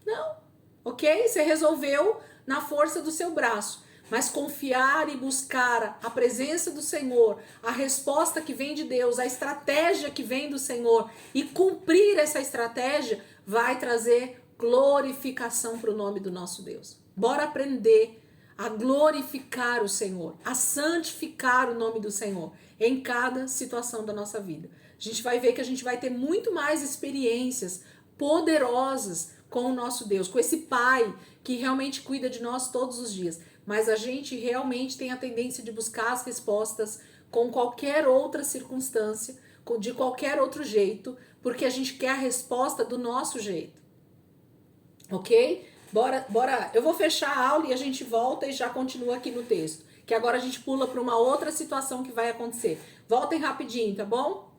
Speaker 1: Não, ok? Você resolveu na força do seu braço. Mas confiar e buscar a presença do Senhor, a resposta que vem de Deus, a estratégia que vem do Senhor e cumprir essa estratégia vai trazer glorificação para o nome do nosso Deus. Bora aprender a glorificar o Senhor, a santificar o nome do Senhor em cada situação da nossa vida. A gente vai ver que a gente vai ter muito mais experiências poderosas com o nosso Deus, com esse Pai que realmente cuida de nós todos os dias. Mas a gente realmente tem a tendência de buscar as respostas com qualquer outra circunstância, de qualquer outro jeito, porque a gente quer a resposta do nosso jeito. Ok? Bora. Eu vou fechar a aula e a gente volta e já continua aqui no texto. Que agora a gente pula para uma outra situação que vai acontecer. Voltem rapidinho, tá bom?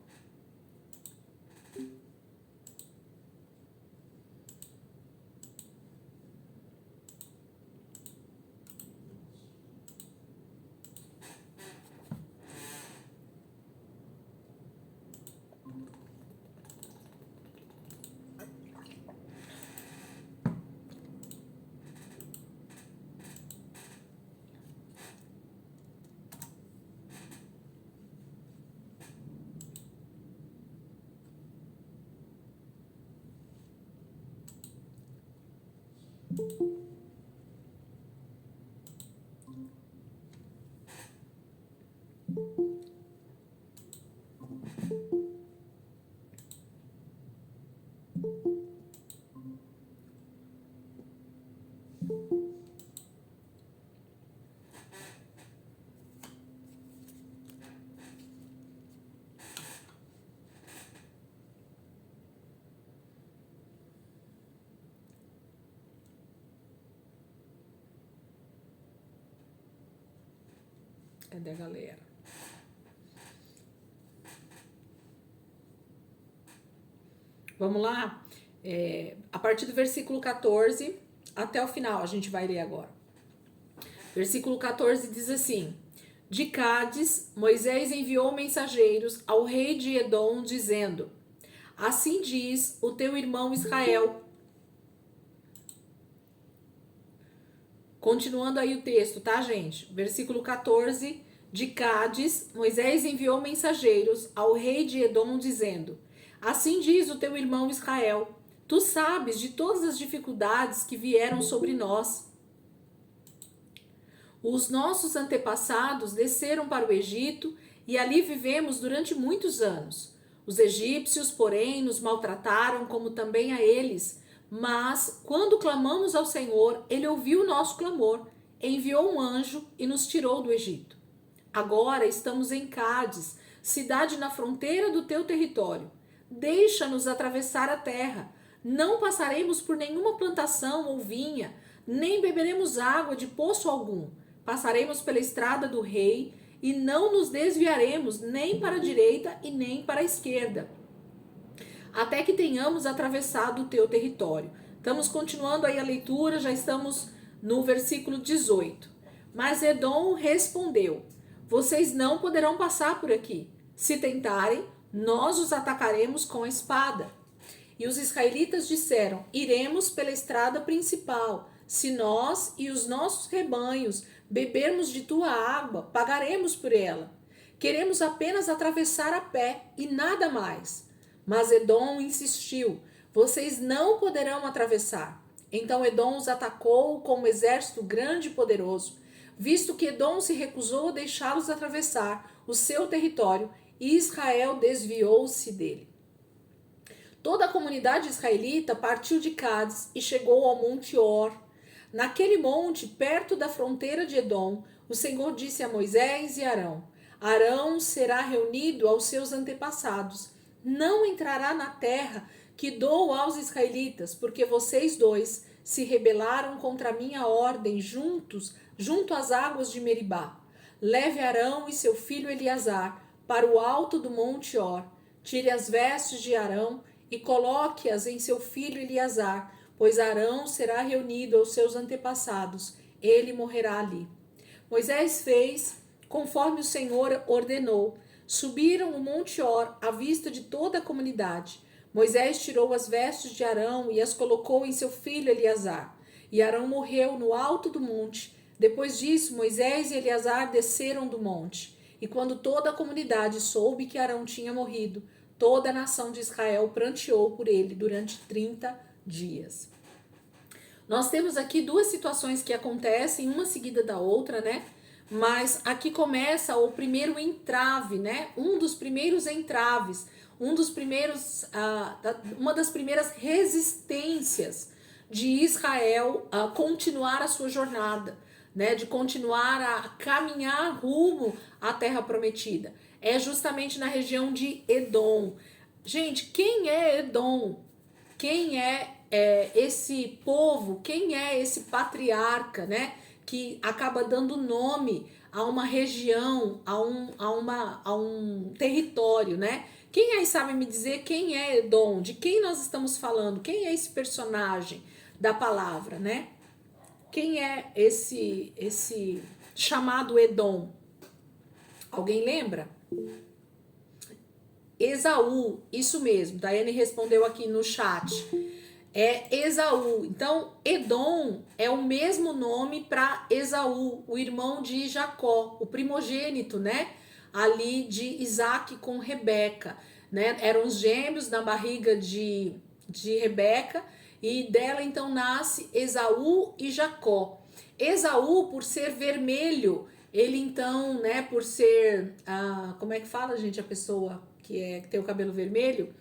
Speaker 1: Cadê a galera? Vamos lá? A partir do versículo 14 até o final, a gente vai ler agora. Versículo 14 diz assim: De Cádiz, Moisés enviou mensageiros ao rei de Edom, dizendo: Assim diz o teu irmão Israel. Continuando aí o texto, tá, gente? Versículo 14. De Cádiz, Moisés enviou mensageiros ao rei de Edom, dizendo: Assim diz o teu irmão Israel: Tu sabes de todas as dificuldades que vieram sobre nós. Os nossos antepassados desceram para o Egito e ali vivemos durante muitos anos. Os egípcios, porém, nos maltrataram como também a eles. Mas, quando clamamos ao Senhor, Ele ouviu o nosso clamor, enviou um anjo e nos tirou do Egito. Agora estamos em Cádiz, cidade na fronteira do teu território. Deixa-nos atravessar a terra. Não passaremos por nenhuma plantação ou vinha, nem beberemos água de poço algum. Passaremos pela estrada do rei e não nos desviaremos nem para a direita e nem para a esquerda, até que tenhamos atravessado o teu território. Estamos continuando aí a leitura, já estamos no versículo 18. Mas Edom respondeu: Vocês não poderão passar por aqui. Se tentarem, nós os atacaremos com a espada. E os israelitas disseram: Iremos pela estrada principal. Se nós e os nossos rebanhos bebermos de tua água, pagaremos por ela. Queremos apenas atravessar a pé e nada mais. Mas Edom insistiu: Vocês não poderão atravessar. Então Edom os atacou com um exército grande e poderoso. Visto que Edom se recusou a deixá-los atravessar o seu território, Israel desviou-se dele. Toda a comunidade israelita partiu de Cádiz e chegou ao Monte Or. Naquele monte, perto da fronteira de Edom, o Senhor disse a Moisés e Arão: Arão será reunido aos seus antepassados. Não entrará na terra que dou aos israelitas, porque vocês dois se rebelaram contra a minha ordem junto às águas de Meribá. Leve Arão e seu filho Eleazar para o alto do Monte Or. Tire as vestes de Arão e coloque-as em seu filho Eleazar, pois Arão será reunido aos seus antepassados. Ele morrerá ali. Moisés fez conforme o Senhor ordenou. Subiram o Monte Or à vista de toda a comunidade. Moisés tirou as vestes de Arão e as colocou em seu filho Eleazar. E Arão morreu no alto do monte. Depois disso, Moisés e Eleazar desceram do monte. E quando toda a comunidade soube que Arão tinha morrido, toda a nação de Israel pranteou por ele durante 30 dias. Nós temos aqui duas situações que acontecem, uma seguida da outra, né? Mas aqui começa o primeiro entrave, né? Um dos primeiros entraves, uma das primeiras resistências de Israel a continuar a sua jornada, né? De continuar a caminhar rumo à terra prometida. É justamente na região de Edom. Gente, quem é Edom? Quem é esse povo? Quem é esse patriarca, né? Que acaba dando nome a uma região, a um território, né? Quem aí sabe me dizer quem é Edom? De quem nós estamos falando? Quem é esse personagem da palavra, né? Quem é esse chamado Edom? Alguém lembra? Esaú, isso mesmo. Daiane respondeu aqui no chat. É Esaú. Então, Edom é o mesmo nome para Esaú, o irmão de Jacó, o primogênito, né? Ali de Isaac com Rebeca, né? Eram os gêmeos na barriga de Rebeca. e dela então nasce Esaú e Jacó. Esaú, por ser vermelho, ele então, né, por ser, como é que fala, gente, a pessoa que tem o cabelo vermelho?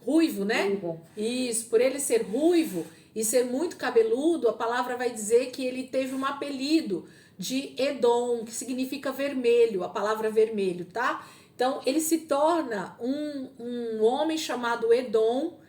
Speaker 1: Ruivo, né?
Speaker 2: Ruivo.
Speaker 1: Isso, por ele ser ruivo e ser muito cabeludo, a palavra vai dizer que ele teve um apelido de Edom, que significa vermelho, a palavra vermelho, tá? Então ele se torna um homem chamado Edom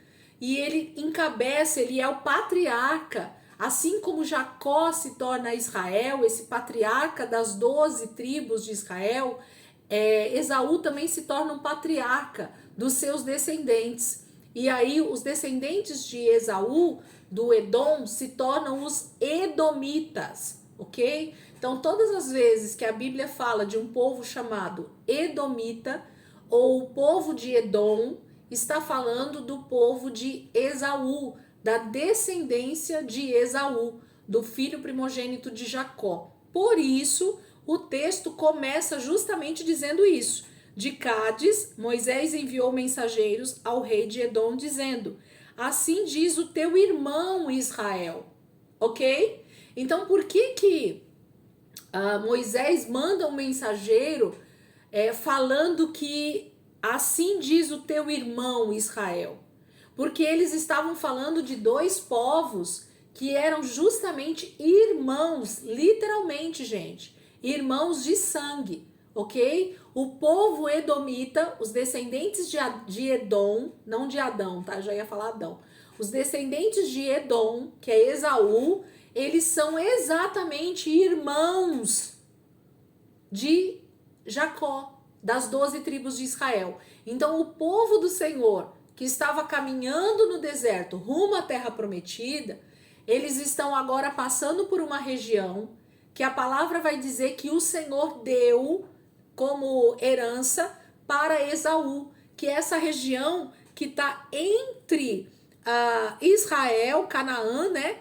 Speaker 1: e ele encabeça, ele é o patriarca, assim como Jacó se torna Israel, esse patriarca das 12 tribos de Israel. Esaú também se torna um patriarca dos seus descendentes. E aí os descendentes de Esaú, do Edom, se tornam os edomitas, ok? Então todas as vezes que a Bíblia fala de um povo chamado edomita, ou o povo de Edom, está falando do povo de Esaú, da descendência de Esaú, do filho primogênito de Jacó. Por isso, o texto começa justamente dizendo isso. De Cádiz, Moisés enviou mensageiros ao rei de Edom, dizendo: assim diz o teu irmão Israel. Ok? Então, por que Moisés manda um mensageiro falando que assim diz o teu irmão Israel? Porque eles estavam falando de dois povos que eram justamente irmãos, literalmente, gente, irmãos de sangue, ok? O povo edomita, os descendentes de Edom, não de Adão, tá? Já ia falar Adão. Os descendentes de Edom, que é Esaú, eles são exatamente irmãos de Jacó, das 12 tribos de Israel. Então o povo do Senhor, que estava caminhando no deserto rumo à terra prometida, eles estão agora passando por uma região que a palavra vai dizer que o Senhor deu como herança para Esaú, que é essa região que está entre Israel, Canaã, né?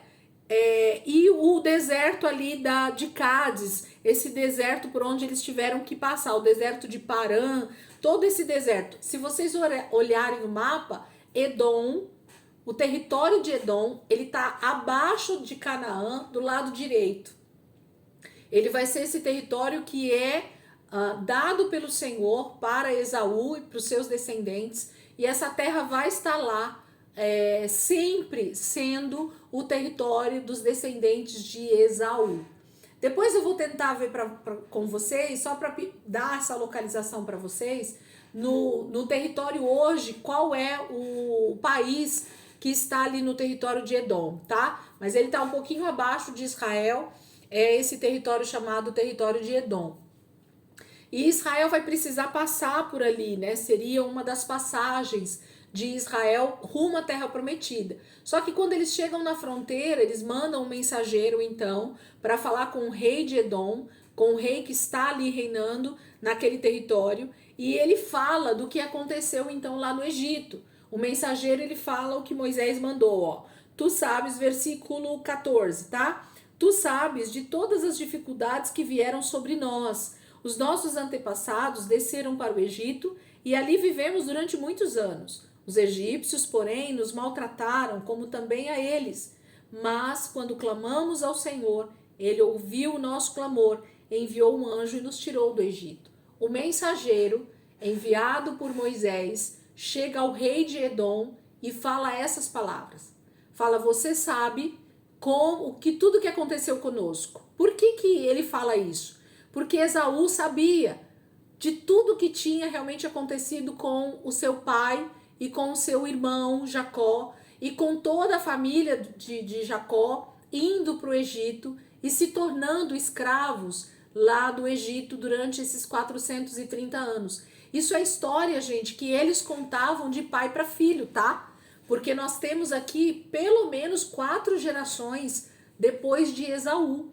Speaker 1: E o deserto ali de Cádiz, esse deserto por onde eles tiveram que passar, o deserto de Parã, todo esse deserto. Se vocês olharem o mapa, Edom, o território de Edom, ele está abaixo de Canaã, do lado direito. Ele vai ser esse território que é dado pelo Senhor para Esaú e para os seus descendentes, e essa terra vai estar lá, sempre sendo o território dos descendentes de Esaú. Depois eu vou tentar ver com vocês, só para dar essa localização para vocês, no território hoje, qual é o país que está ali no território de Edom, tá? Mas ele está um pouquinho abaixo de Israel, é esse território chamado território de Edom. E Israel vai precisar passar por ali, né? Seria uma das passagens de Israel rumo à terra prometida. Só que quando eles chegam na fronteira, eles mandam um mensageiro então para falar com o rei de Edom, com o rei que está ali reinando naquele território, e ele fala do que aconteceu então lá no Egito. O mensageiro, ele fala o que Moisés mandou, ó. Tu sabes, versículo 14, tá? Tu sabes de todas as dificuldades que vieram sobre nós. Os nossos antepassados desceram para o Egito e ali vivemos durante muitos anos. Os egípcios, porém, nos maltrataram, como também a eles. Mas, quando clamamos ao Senhor, ele ouviu o nosso clamor, enviou um anjo e nos tirou do Egito. O mensageiro, enviado por Moisés, chega ao rei de Edom e fala essas palavras. Fala: você sabe tudo que aconteceu conosco. Por que ele fala isso? Porque Esaú sabia de tudo que tinha realmente acontecido com o seu pai e com o seu irmão Jacó e com toda a família de Jacó indo para o Egito e se tornando escravos lá do Egito durante esses 430 anos. Isso é história, gente, que eles contavam de pai para filho, tá? Porque nós temos aqui pelo menos 4 gerações depois de Esaú.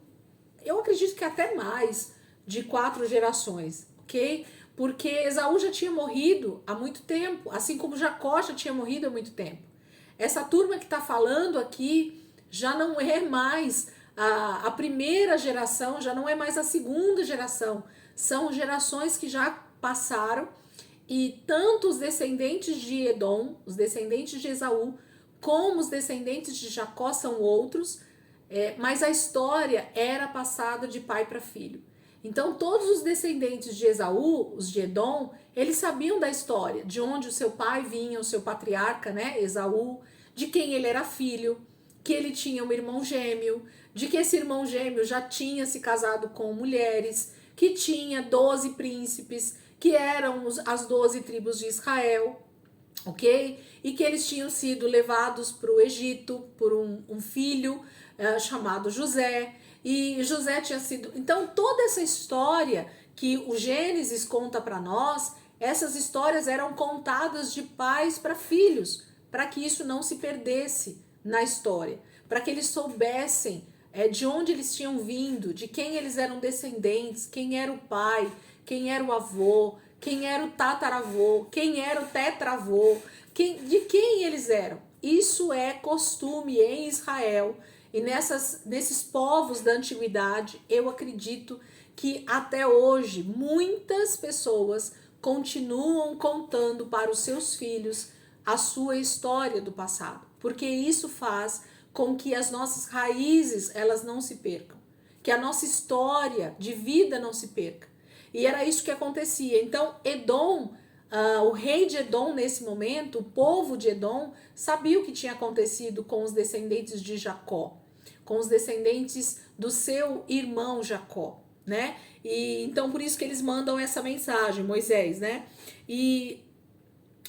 Speaker 1: Eu acredito que até mais de 4 gerações, ok? Porque Esaú já tinha morrido há muito tempo, assim como Jacó já tinha morrido há muito tempo. Essa turma que está falando aqui já não é mais a primeira geração, já não é mais a segunda geração. São gerações que já passaram E tanto os descendentes de Edom, os descendentes de Esaú, como os descendentes de Jacó são outros, mas a história era passada de pai para filho. Então todos os descendentes de Esaú, os de Edom, eles sabiam da história, de onde o seu pai vinha, o seu patriarca, né, Esaú, de quem ele era filho, que ele tinha um irmão gêmeo, de que esse irmão gêmeo já tinha se casado com mulheres, que tinha 12 príncipes, que eram as 12 tribos de Israel, ok? E que eles tinham sido levados para o Egito por um filho chamado José, e José tinha sido... Então toda essa história que o Gênesis conta para nós, essas histórias eram contadas de pais para filhos, para que isso não se perdesse na história, para que eles soubessem de onde eles tinham vindo, de quem eles eram descendentes, quem era o pai, quem era o avô, quem era o tataravô, quem era o tetravô, de quem eles eram. Isso é costume em Israel e nesses povos da antiguidade. Eu acredito que até hoje muitas pessoas continuam contando para os seus filhos a sua história do passado, porque isso faz com que as nossas raízes elas não se percam, que a nossa história de vida não se perca. E era isso que acontecia. Então Edom, o rei de Edom nesse momento, o povo de Edom, sabia o que tinha acontecido com os descendentes de Jacó, com os descendentes do seu irmão Jacó, né? E então por isso que eles mandam essa mensagem, Moisés, né? E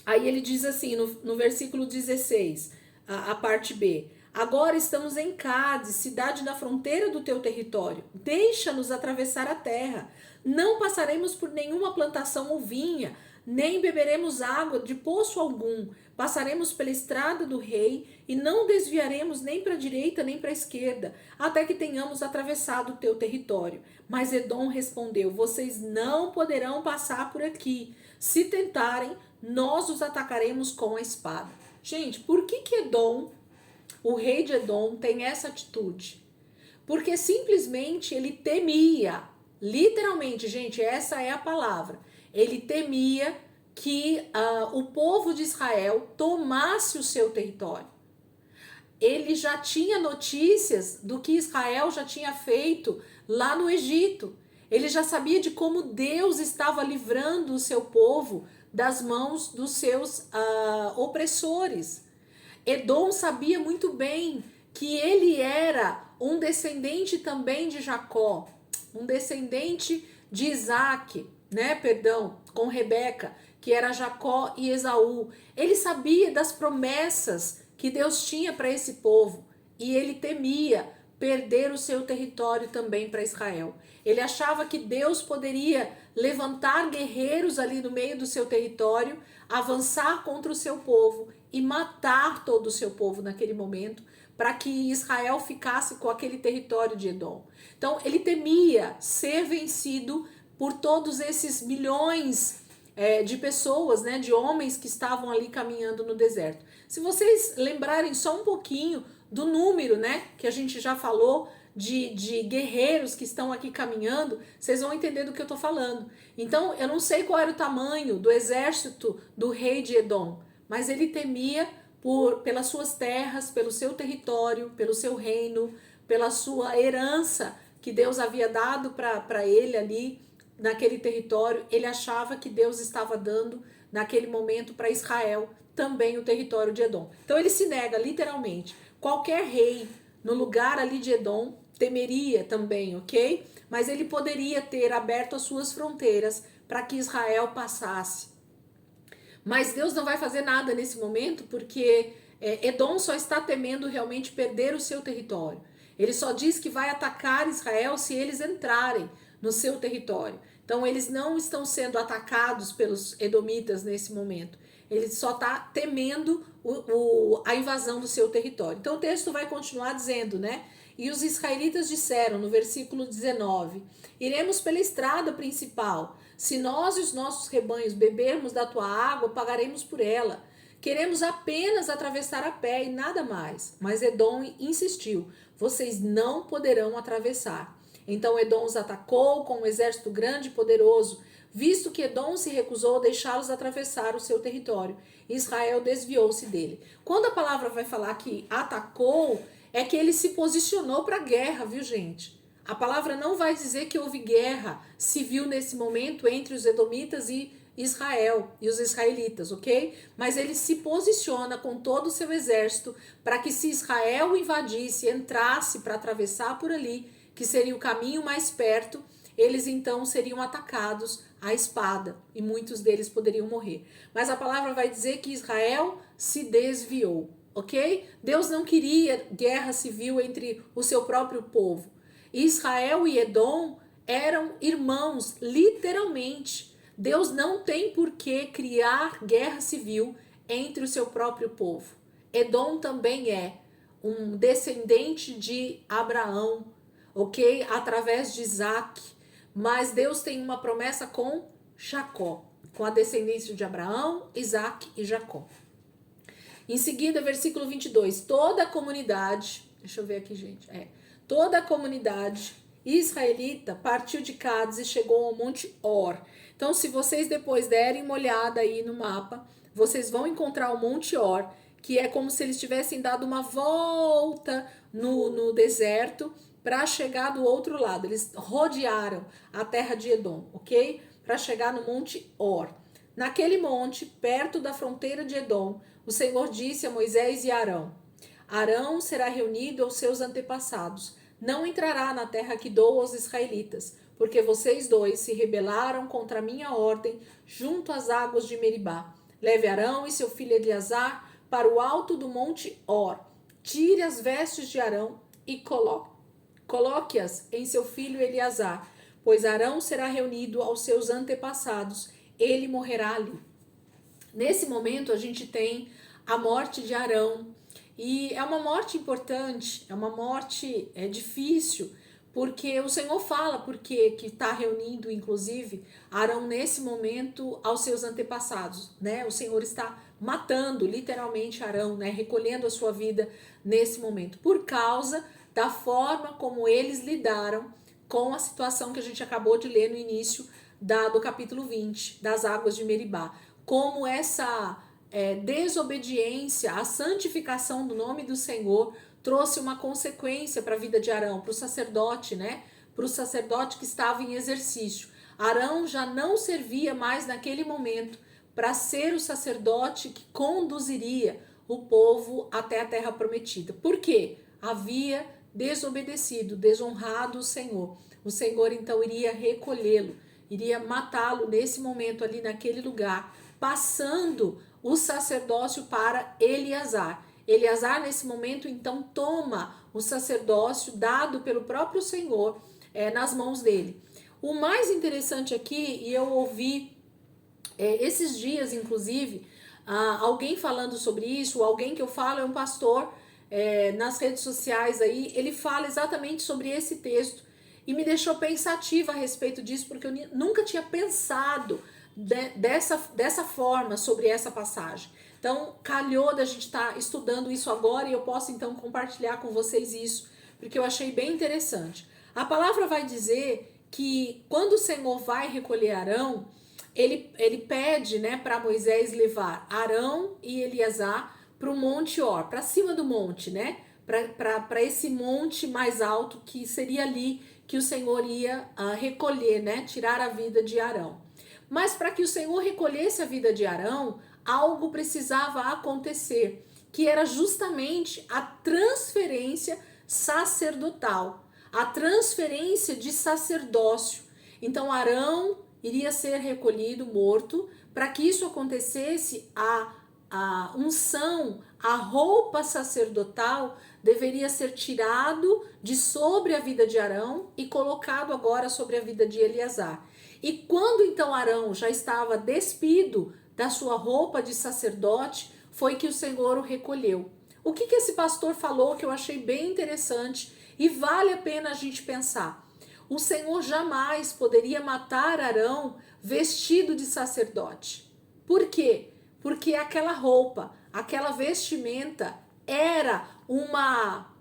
Speaker 1: aí ele diz assim, no versículo 16, a parte B: agora estamos em Cádiz, cidade na fronteira do teu território. Deixa-nos atravessar a terra. Não passaremos por nenhuma plantação ou vinha, nem beberemos água de poço algum. Passaremos pela estrada do rei e não desviaremos nem para a direita nem para a esquerda, até que tenhamos atravessado o teu território. Mas Edom respondeu: vocês não poderão passar por aqui. Se tentarem, nós os atacaremos com a espada. Gente, por que Edom, o rei de Edom, tem essa atitude? Porque simplesmente ele temia, literalmente, gente, essa é a palavra, ele temia que o povo de Israel tomasse o seu território. Ele já tinha notícias do que Israel já tinha feito lá no Egito. Ele já sabia de como Deus estava livrando o seu povo das mãos dos seus opressores. Edom sabia muito bem que ele era um descendente também de Jacó, um descendente de Isaac, né? Perdão, com Rebeca, que era Jacó e Esaú. Ele sabia das promessas que Deus tinha para esse povo e ele temia perder o seu território também para Israel. Ele achava que Deus poderia levantar guerreiros ali no meio do seu território, avançar contra o seu povo e matar todo o seu povo naquele momento, para que Israel ficasse com aquele território de Edom. Então ele temia ser vencido por todos esses milhões de pessoas, né, de homens que estavam ali caminhando no deserto. Se vocês lembrarem só um pouquinho do número, né, que a gente já falou, de guerreiros que estão aqui caminhando, vocês vão entender do que eu tô falando. Então, eu não sei qual era o tamanho do exército do rei de Edom, mas ele temia pelas suas terras, pelo seu território, pelo seu reino, pela sua herança que Deus havia dado para ele ali naquele território. Ele achava que Deus estava dando naquele momento para Israel também o território de Edom. Então ele se nega literalmente. Qualquer rei no lugar ali de Edom temeria também, ok? Mas ele poderia ter aberto as suas fronteiras para que Israel passasse. Mas Deus não vai fazer nada nesse momento, porque Edom só está temendo realmente perder o seu território. Ele só diz que vai atacar Israel se eles entrarem no seu território. Então eles não estão sendo atacados pelos edomitas nesse momento. Ele só está temendo a invasão do seu território. Então o texto vai continuar dizendo, né? E os israelitas disseram no versículo 19: iremos pela estrada principal. Se nós e os nossos rebanhos bebermos da tua água, pagaremos por ela. Queremos apenas atravessar a pé e nada mais. Mas Edom insistiu: vocês não poderão atravessar. Então Edom os atacou com um exército grande e poderoso, visto que Edom se recusou a deixá-los atravessar o seu território. Israel desviou-se dele. Quando a palavra vai falar que atacou, é que ele se posicionou para a guerra, viu, gente? A palavra não vai dizer que houve guerra civil nesse momento entre os edomitas e Israel e os israelitas, ok? Mas ele se posiciona com todo o seu exército para que se Israel invadisse, entrasse para atravessar por ali, que seria o caminho mais perto, eles então seriam atacados à espada e muitos deles poderiam morrer. Mas a palavra vai dizer que Israel se desviou, ok? Deus não queria guerra civil entre o seu próprio povo. Israel e Edom eram irmãos, literalmente. Deus não tem por que criar guerra civil entre o seu próprio povo. Edom também é um descendente de Abraão, ok? Através de Isaac. Mas Deus tem uma promessa com Jacó, com a descendência de Abraão, Isaac e Jacó. Em seguida, versículo 22, toda a comunidade, deixa eu ver aqui, gente, toda a comunidade israelita partiu de Cádiz e chegou ao Monte Or. Então, se vocês depois derem uma olhada aí no mapa, vocês vão encontrar o Monte Or, que é como se eles tivessem dado uma volta no deserto para chegar do outro lado. Eles rodearam a terra de Edom, ok? Para chegar no Monte Or. Naquele monte, perto da fronteira de Edom, o Senhor disse a Moisés e Arão: Arão será reunido aos seus antepassados. Não entrará na terra que dou aos israelitas, porque vocês dois se rebelaram contra a minha ordem junto às águas de Meribá. Leve Arão e seu filho Eleazar para o alto do monte Or. Tire as vestes de Arão e coloque-as em seu filho Eleazar, pois Arão será reunido aos seus antepassados. Ele morrerá ali. Nesse momento a gente tem a morte de Arão, e é uma morte importante, é uma morte difícil, porque o Senhor fala porque que está reunindo, inclusive, Arão nesse momento aos seus antepassados, né? O Senhor está matando literalmente Arão, né? Recolhendo a sua vida nesse momento, por causa da forma como eles lidaram com a situação que a gente acabou de ler no início do capítulo 20, das águas de Meribá. Como essa desobediência à santificação do nome do Senhor trouxe uma consequência para a vida de Arão, para o sacerdote, né? Para o sacerdote que estava em exercício. Arão já não servia mais naquele momento para ser o sacerdote que conduziria o povo até a terra prometida. Por quê? Havia desobedecido, desonrado o Senhor. O Senhor então iria recolhê-lo, iria matá-lo nesse momento ali naquele lugar, passando o sacerdócio para Eleazar. Eleazar nesse momento então toma o sacerdócio dado pelo próprio Senhor nas mãos dele. O mais interessante aqui, e eu ouvi esses dias inclusive alguém falando sobre isso, alguém que eu falo é um pastor nas redes sociais aí, ele fala exatamente sobre esse texto e me deixou pensativa a respeito disso, porque eu nunca tinha pensado dessa forma sobre essa passagem. Então, calhou da gente estar estudando isso agora e eu posso então compartilhar com vocês isso, porque eu achei bem interessante. A palavra vai dizer que quando o Senhor vai recolher Arão, ele pede, né, para Moisés levar Arão e Eleazar para o Monte Or, para cima do monte, né, para esse monte mais alto que seria ali que o Senhor ia recolher, né, tirar a vida de Arão. Mas para que o Senhor recolhesse a vida de Arão, algo precisava acontecer, que era justamente a transferência sacerdotal, a transferência de sacerdócio. Então Arão iria ser recolhido, morto. Para que isso acontecesse, a unção, a roupa sacerdotal deveria ser tirado de sobre a vida de Arão e colocado agora sobre a vida de Eleazar. E quando então Arão já estava despido da sua roupa de sacerdote, foi que o Senhor o recolheu. O que esse pastor falou que eu achei bem interessante e vale a pena a gente pensar. O Senhor jamais poderia matar Arão vestido de sacerdote. Por quê? Porque aquela roupa, aquela vestimenta era uma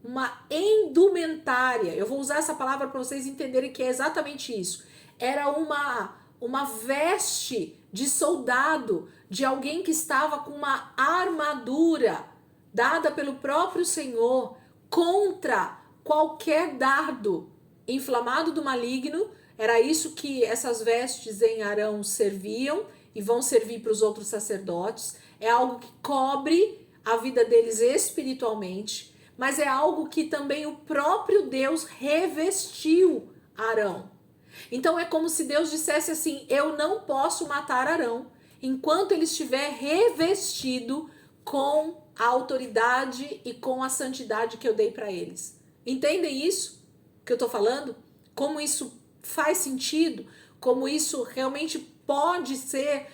Speaker 1: uma indumentária. Eu vou usar essa palavra para vocês entenderem que é exatamente isso. Era uma veste de soldado, de alguém que estava com uma armadura dada pelo próprio Senhor contra qualquer dardo inflamado do maligno. Era isso que essas vestes em Arão serviam e vão servir para os outros sacerdotes. É algo que cobre a vida deles espiritualmente, mas é algo que também o próprio Deus revestiu Arão. Então é como se Deus dissesse assim: eu não posso matar Arão enquanto ele estiver revestido com a autoridade e com a santidade que eu dei para eles. Entendem isso que eu tô falando? Como isso faz sentido? Como isso realmente pode ser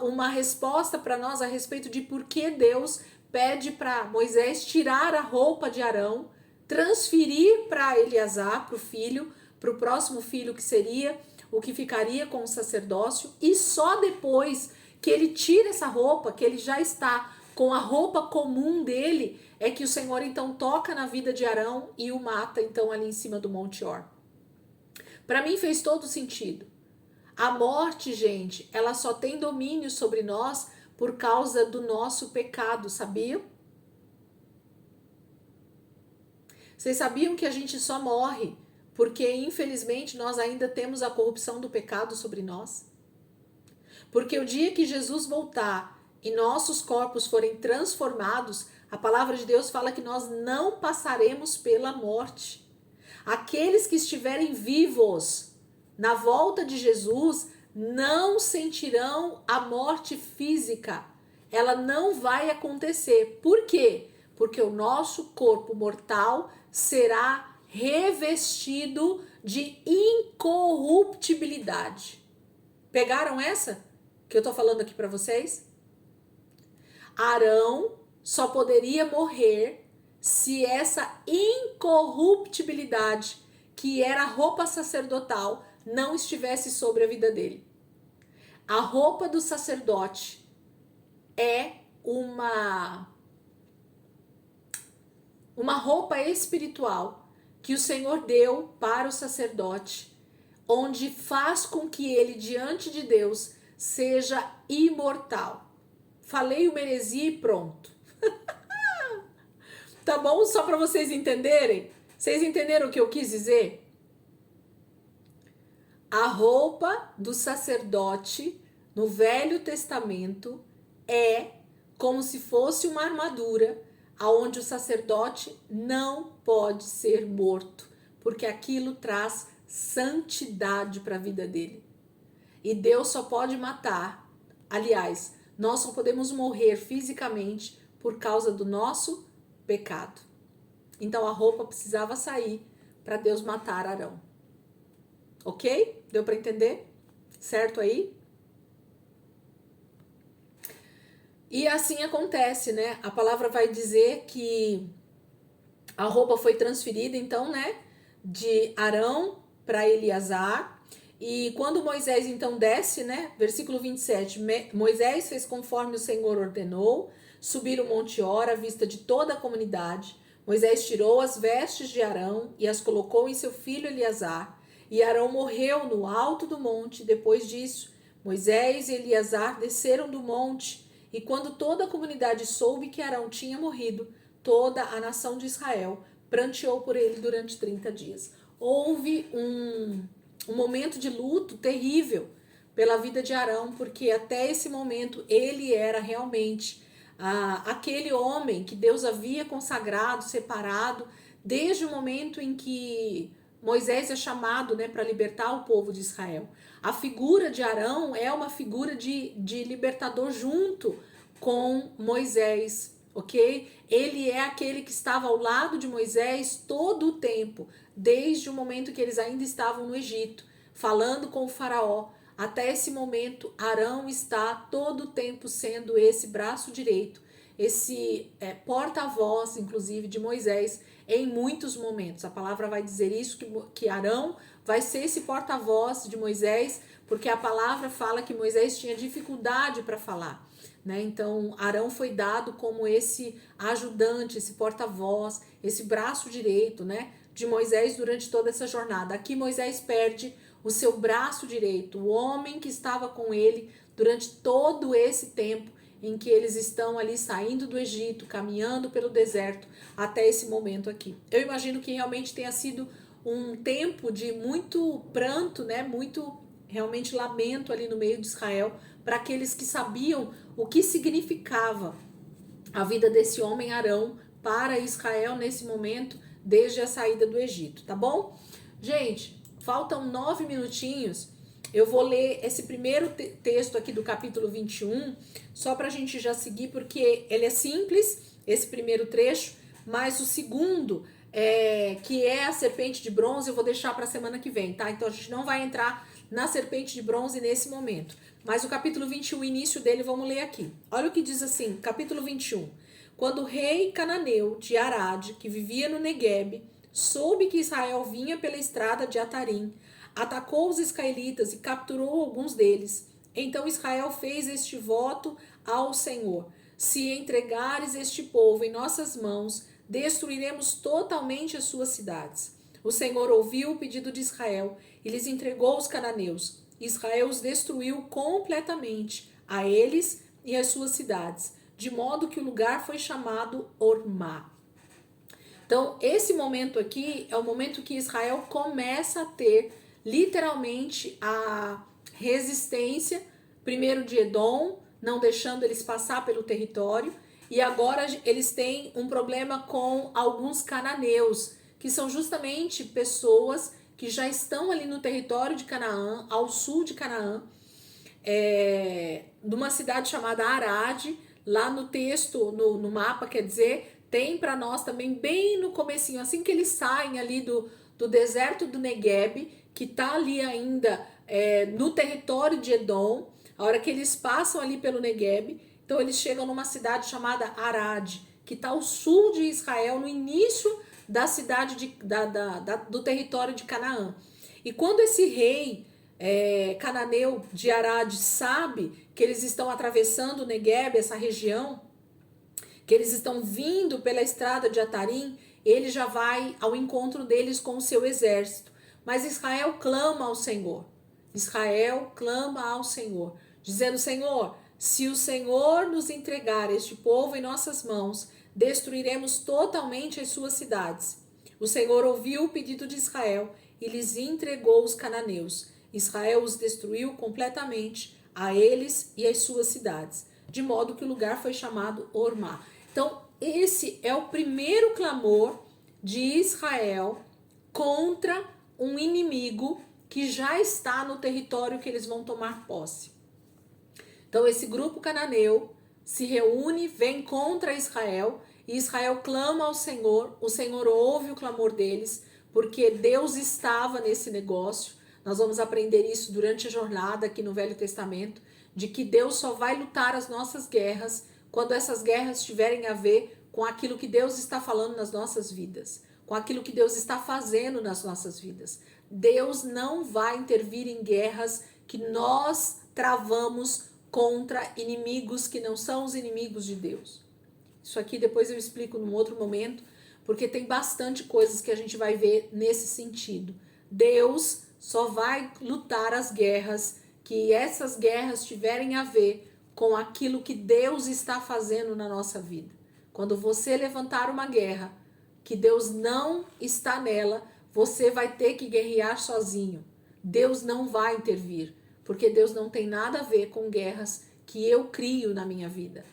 Speaker 1: uma resposta para nós a respeito de por que Deus pede para Moisés tirar a roupa de Arão, transferir para Eleazar, para o filho, para o próximo filho que seria o que ficaria com o sacerdócio, e só depois que ele tira essa roupa, que ele já está com a roupa comum dele, é que o Senhor então toca na vida de Arão e o mata então ali em cima do Monte Or. Para mim fez todo sentido. A morte, gente, ela só tem domínio sobre nós por causa do nosso pecado, sabiam? Vocês sabiam que a gente só morre porque, infelizmente, nós ainda temos a corrupção do pecado sobre nós? Porque o dia que Jesus voltar e nossos corpos forem transformados, a palavra de Deus fala que nós não passaremos pela morte. Aqueles que estiverem vivos na volta de Jesus não sentirão a morte física. Ela não vai acontecer. Por quê? Porque o nosso corpo mortal será revestido de incorruptibilidade. Pegaram essa que eu tô falando aqui para vocês? Arão só poderia morrer se essa incorruptibilidade, que era a roupa sacerdotal, não estivesse sobre a vida dele. A roupa do sacerdote é uma roupa espiritual que o Senhor deu para o sacerdote, onde faz com que ele, diante de Deus, seja imortal. Falei uma heresia e pronto. Tá bom? Só para vocês entenderem. Vocês entenderam o que eu quis dizer? A roupa do sacerdote no Velho Testamento é como se fosse uma armadura aonde o sacerdote não pode ser morto, porque aquilo traz santidade para a vida dele. E Deus só pode matar. Aliás, nós só podemos morrer fisicamente por causa do nosso pecado. Então a roupa precisava sair para Deus matar Arão. Ok? Deu para entender? Certo aí? E assim acontece, né? A palavra vai dizer que a roupa foi transferida, então, né? De Arão para Eleazar. E quando Moisés então desce, né? Versículo 27. Moisés fez conforme o Senhor ordenou, subir o Monte Or à vista de toda a comunidade. Moisés tirou as vestes de Arão e as colocou em seu filho Eleazar. E Arão morreu no alto do monte. Depois disso, Moisés e Eleazar desceram do monte. E quando toda a comunidade soube que Arão tinha morrido, toda a nação de Israel pranteou por ele durante 30 dias. Houve um momento de luto terrível pela vida de Arão, porque até esse momento ele era realmente aquele homem que Deus havia consagrado, separado, desde o momento em que Moisés é chamado, né, para libertar o povo de Israel. A figura de Arão é uma figura de libertador junto com Moisés, ok? Ele é aquele que estava ao lado de Moisés todo o tempo, desde o momento que eles ainda estavam no Egito, falando com o faraó. Até esse momento, Arão está todo o tempo sendo esse braço direito, esse porta-voz, inclusive, de Moisés, em muitos momentos. A palavra vai dizer isso, que Arão vai ser esse porta-voz de Moisés, porque a palavra fala que Moisés tinha dificuldade para falar, né? Então, Arão foi dado como esse ajudante, esse porta-voz, esse braço direito, né, de Moisés durante toda essa jornada. Aqui Moisés perde o seu braço direito, o homem que estava com ele durante todo esse tempo em que eles estão ali saindo do Egito, caminhando pelo deserto até esse momento aqui. Eu imagino que realmente tenha sido um tempo de muito pranto, né, muito realmente lamento ali no meio de Israel, para aqueles que sabiam o que significava a vida desse homem Arão para Israel nesse momento, desde a saída do Egito, tá bom? Gente, faltam 9 minutinhos, eu vou ler esse primeiro texto aqui do capítulo 21, só para a gente já seguir, porque ele é simples, esse primeiro trecho, mas o segundo, que é a serpente de bronze, eu vou deixar para a semana que vem, tá? Então a gente não vai entrar na serpente de bronze nesse momento. Mas o capítulo 21, o início dele, vamos ler aqui. Olha o que diz assim, capítulo 21. Quando o rei cananeu de Arade, que vivia no Neguebe, soube que Israel vinha pela estrada de Atarim, atacou os israelitas e capturou alguns deles. Então Israel fez este voto ao Senhor: se entregares este povo em nossas mãos, destruiremos totalmente as suas cidades. O Senhor ouviu o pedido de Israel e lhes entregou os cananeus. Israel os destruiu completamente, a eles e as suas cidades, de modo que o lugar foi chamado Ormá. Então, esse momento aqui é o momento que Israel começa a ter literalmente a resistência, primeiro de Edom, não deixando eles passar pelo território, e agora eles têm um problema com alguns cananeus, que são justamente pessoas que já estão ali no território de Canaã, ao sul de Canaã, numa cidade chamada Arade. Lá no texto, no mapa, quer dizer, tem para nós também bem no comecinho, assim que eles saem ali do deserto do Neguebe, que tá ali ainda no território de Edom, a hora que eles passam ali pelo Neguebe, então eles chegam numa cidade chamada Arade, que está ao sul de Israel, no início da cidade do território de Canaã. E quando esse rei cananeu de Arade sabe que eles estão atravessando o Neguebe, essa região, que eles estão vindo pela estrada de Atarim, ele já vai ao encontro deles com o seu exército. Mas Israel clama ao Senhor. Israel clama ao Senhor, dizendo: Senhor, se o Senhor nos entregar este povo em nossas mãos, destruiremos totalmente as suas cidades. O Senhor ouviu o pedido de Israel e lhes entregou os cananeus. Israel os destruiu completamente, a eles e as suas cidades, de modo que o lugar foi chamado Ormá. Então, esse é o primeiro clamor de Israel contra um inimigo que já está no território que eles vão tomar posse. Então, esse grupo cananeu se reúne, vem contra Israel, e Israel clama ao Senhor, o Senhor ouve o clamor deles, porque Deus estava nesse negócio. Nós vamos aprender isso durante a jornada aqui no Velho Testamento, de que Deus só vai lutar as nossas guerras quando essas guerras tiverem a ver com aquilo que Deus está falando nas nossas vidas, com aquilo que Deus está fazendo nas nossas vidas. Deus não vai intervir em guerras que nós travamos contra inimigos que não são os inimigos de Deus. Isso aqui depois eu explico num outro momento, porque tem bastante coisas que a gente vai ver nesse sentido. Deus só vai lutar as guerras que essas guerras tiverem a ver com aquilo que Deus está fazendo na nossa vida. Quando você levantar uma guerra que Deus não está nela, você vai ter que guerrear sozinho. Deus não vai intervir, porque Deus não tem nada a ver com guerras que eu crio na minha vida,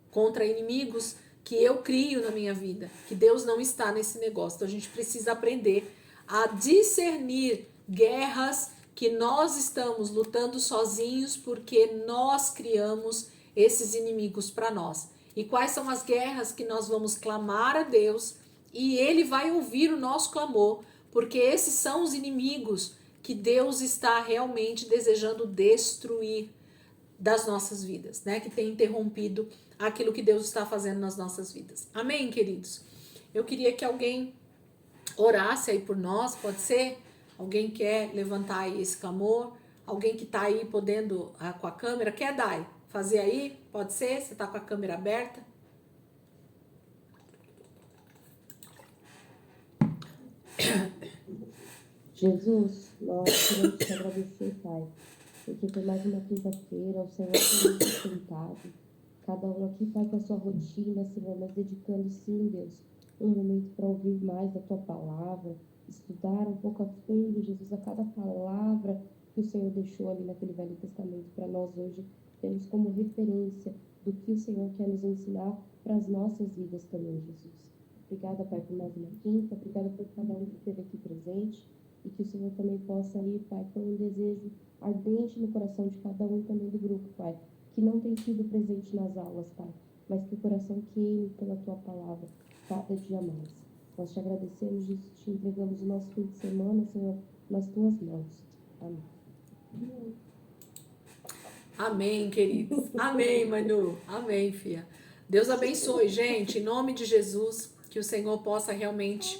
Speaker 1: contra inimigos que eu crio na minha vida, que Deus não está nesse negócio. Então a gente precisa aprender a discernir guerras que nós estamos lutando sozinhos porque nós criamos esses inimigos para nós. E quais são as guerras que nós vamos clamar a Deus e Ele vai ouvir o nosso clamor, porque esses são os inimigos que Deus está realmente desejando destruir das nossas vidas, né? Que tem interrompido aquilo que Deus está fazendo nas nossas vidas. Amém, queridos? Eu queria que alguém orasse aí por nós, pode ser? Alguém quer levantar aí esse clamor? Alguém que está aí podendo, com a câmera, quer, Dai, fazer aí? Pode ser? Você está com a câmera aberta?
Speaker 2: Jesus, nós queremos te agradecer, Pai, porque por mais uma quinta-feira, o Senhor tem nos sustentado. Cada um aqui, Pai, com a sua rotina, Senhor, mas dedicando, sim, Deus, um momento para ouvir mais da tua palavra, estudar um pouco a fundo, Jesus, a cada palavra que o Senhor deixou ali naquele Velho Testamento para nós hoje, temos como referência do que o Senhor quer nos ensinar para as nossas vidas também, Jesus. Obrigada, Pai, por mais uma quinta, obrigada por cada um que esteve aqui presente, e que o Senhor também possa ir, Pai, com um desejo ardente no coração de cada um também do grupo, Pai, que não tem sido presente nas aulas, Pai, mas que o coração queime pela Tua palavra cada dia mais. Nós te agradecemos, Jesus, te entregamos o nosso fim de semana, Senhor, nas Tuas mãos. Amém.
Speaker 1: Amém, queridos. Amém, Manu. Amém, filha. Deus abençoe, gente. Em nome de Jesus, que o Senhor possa realmente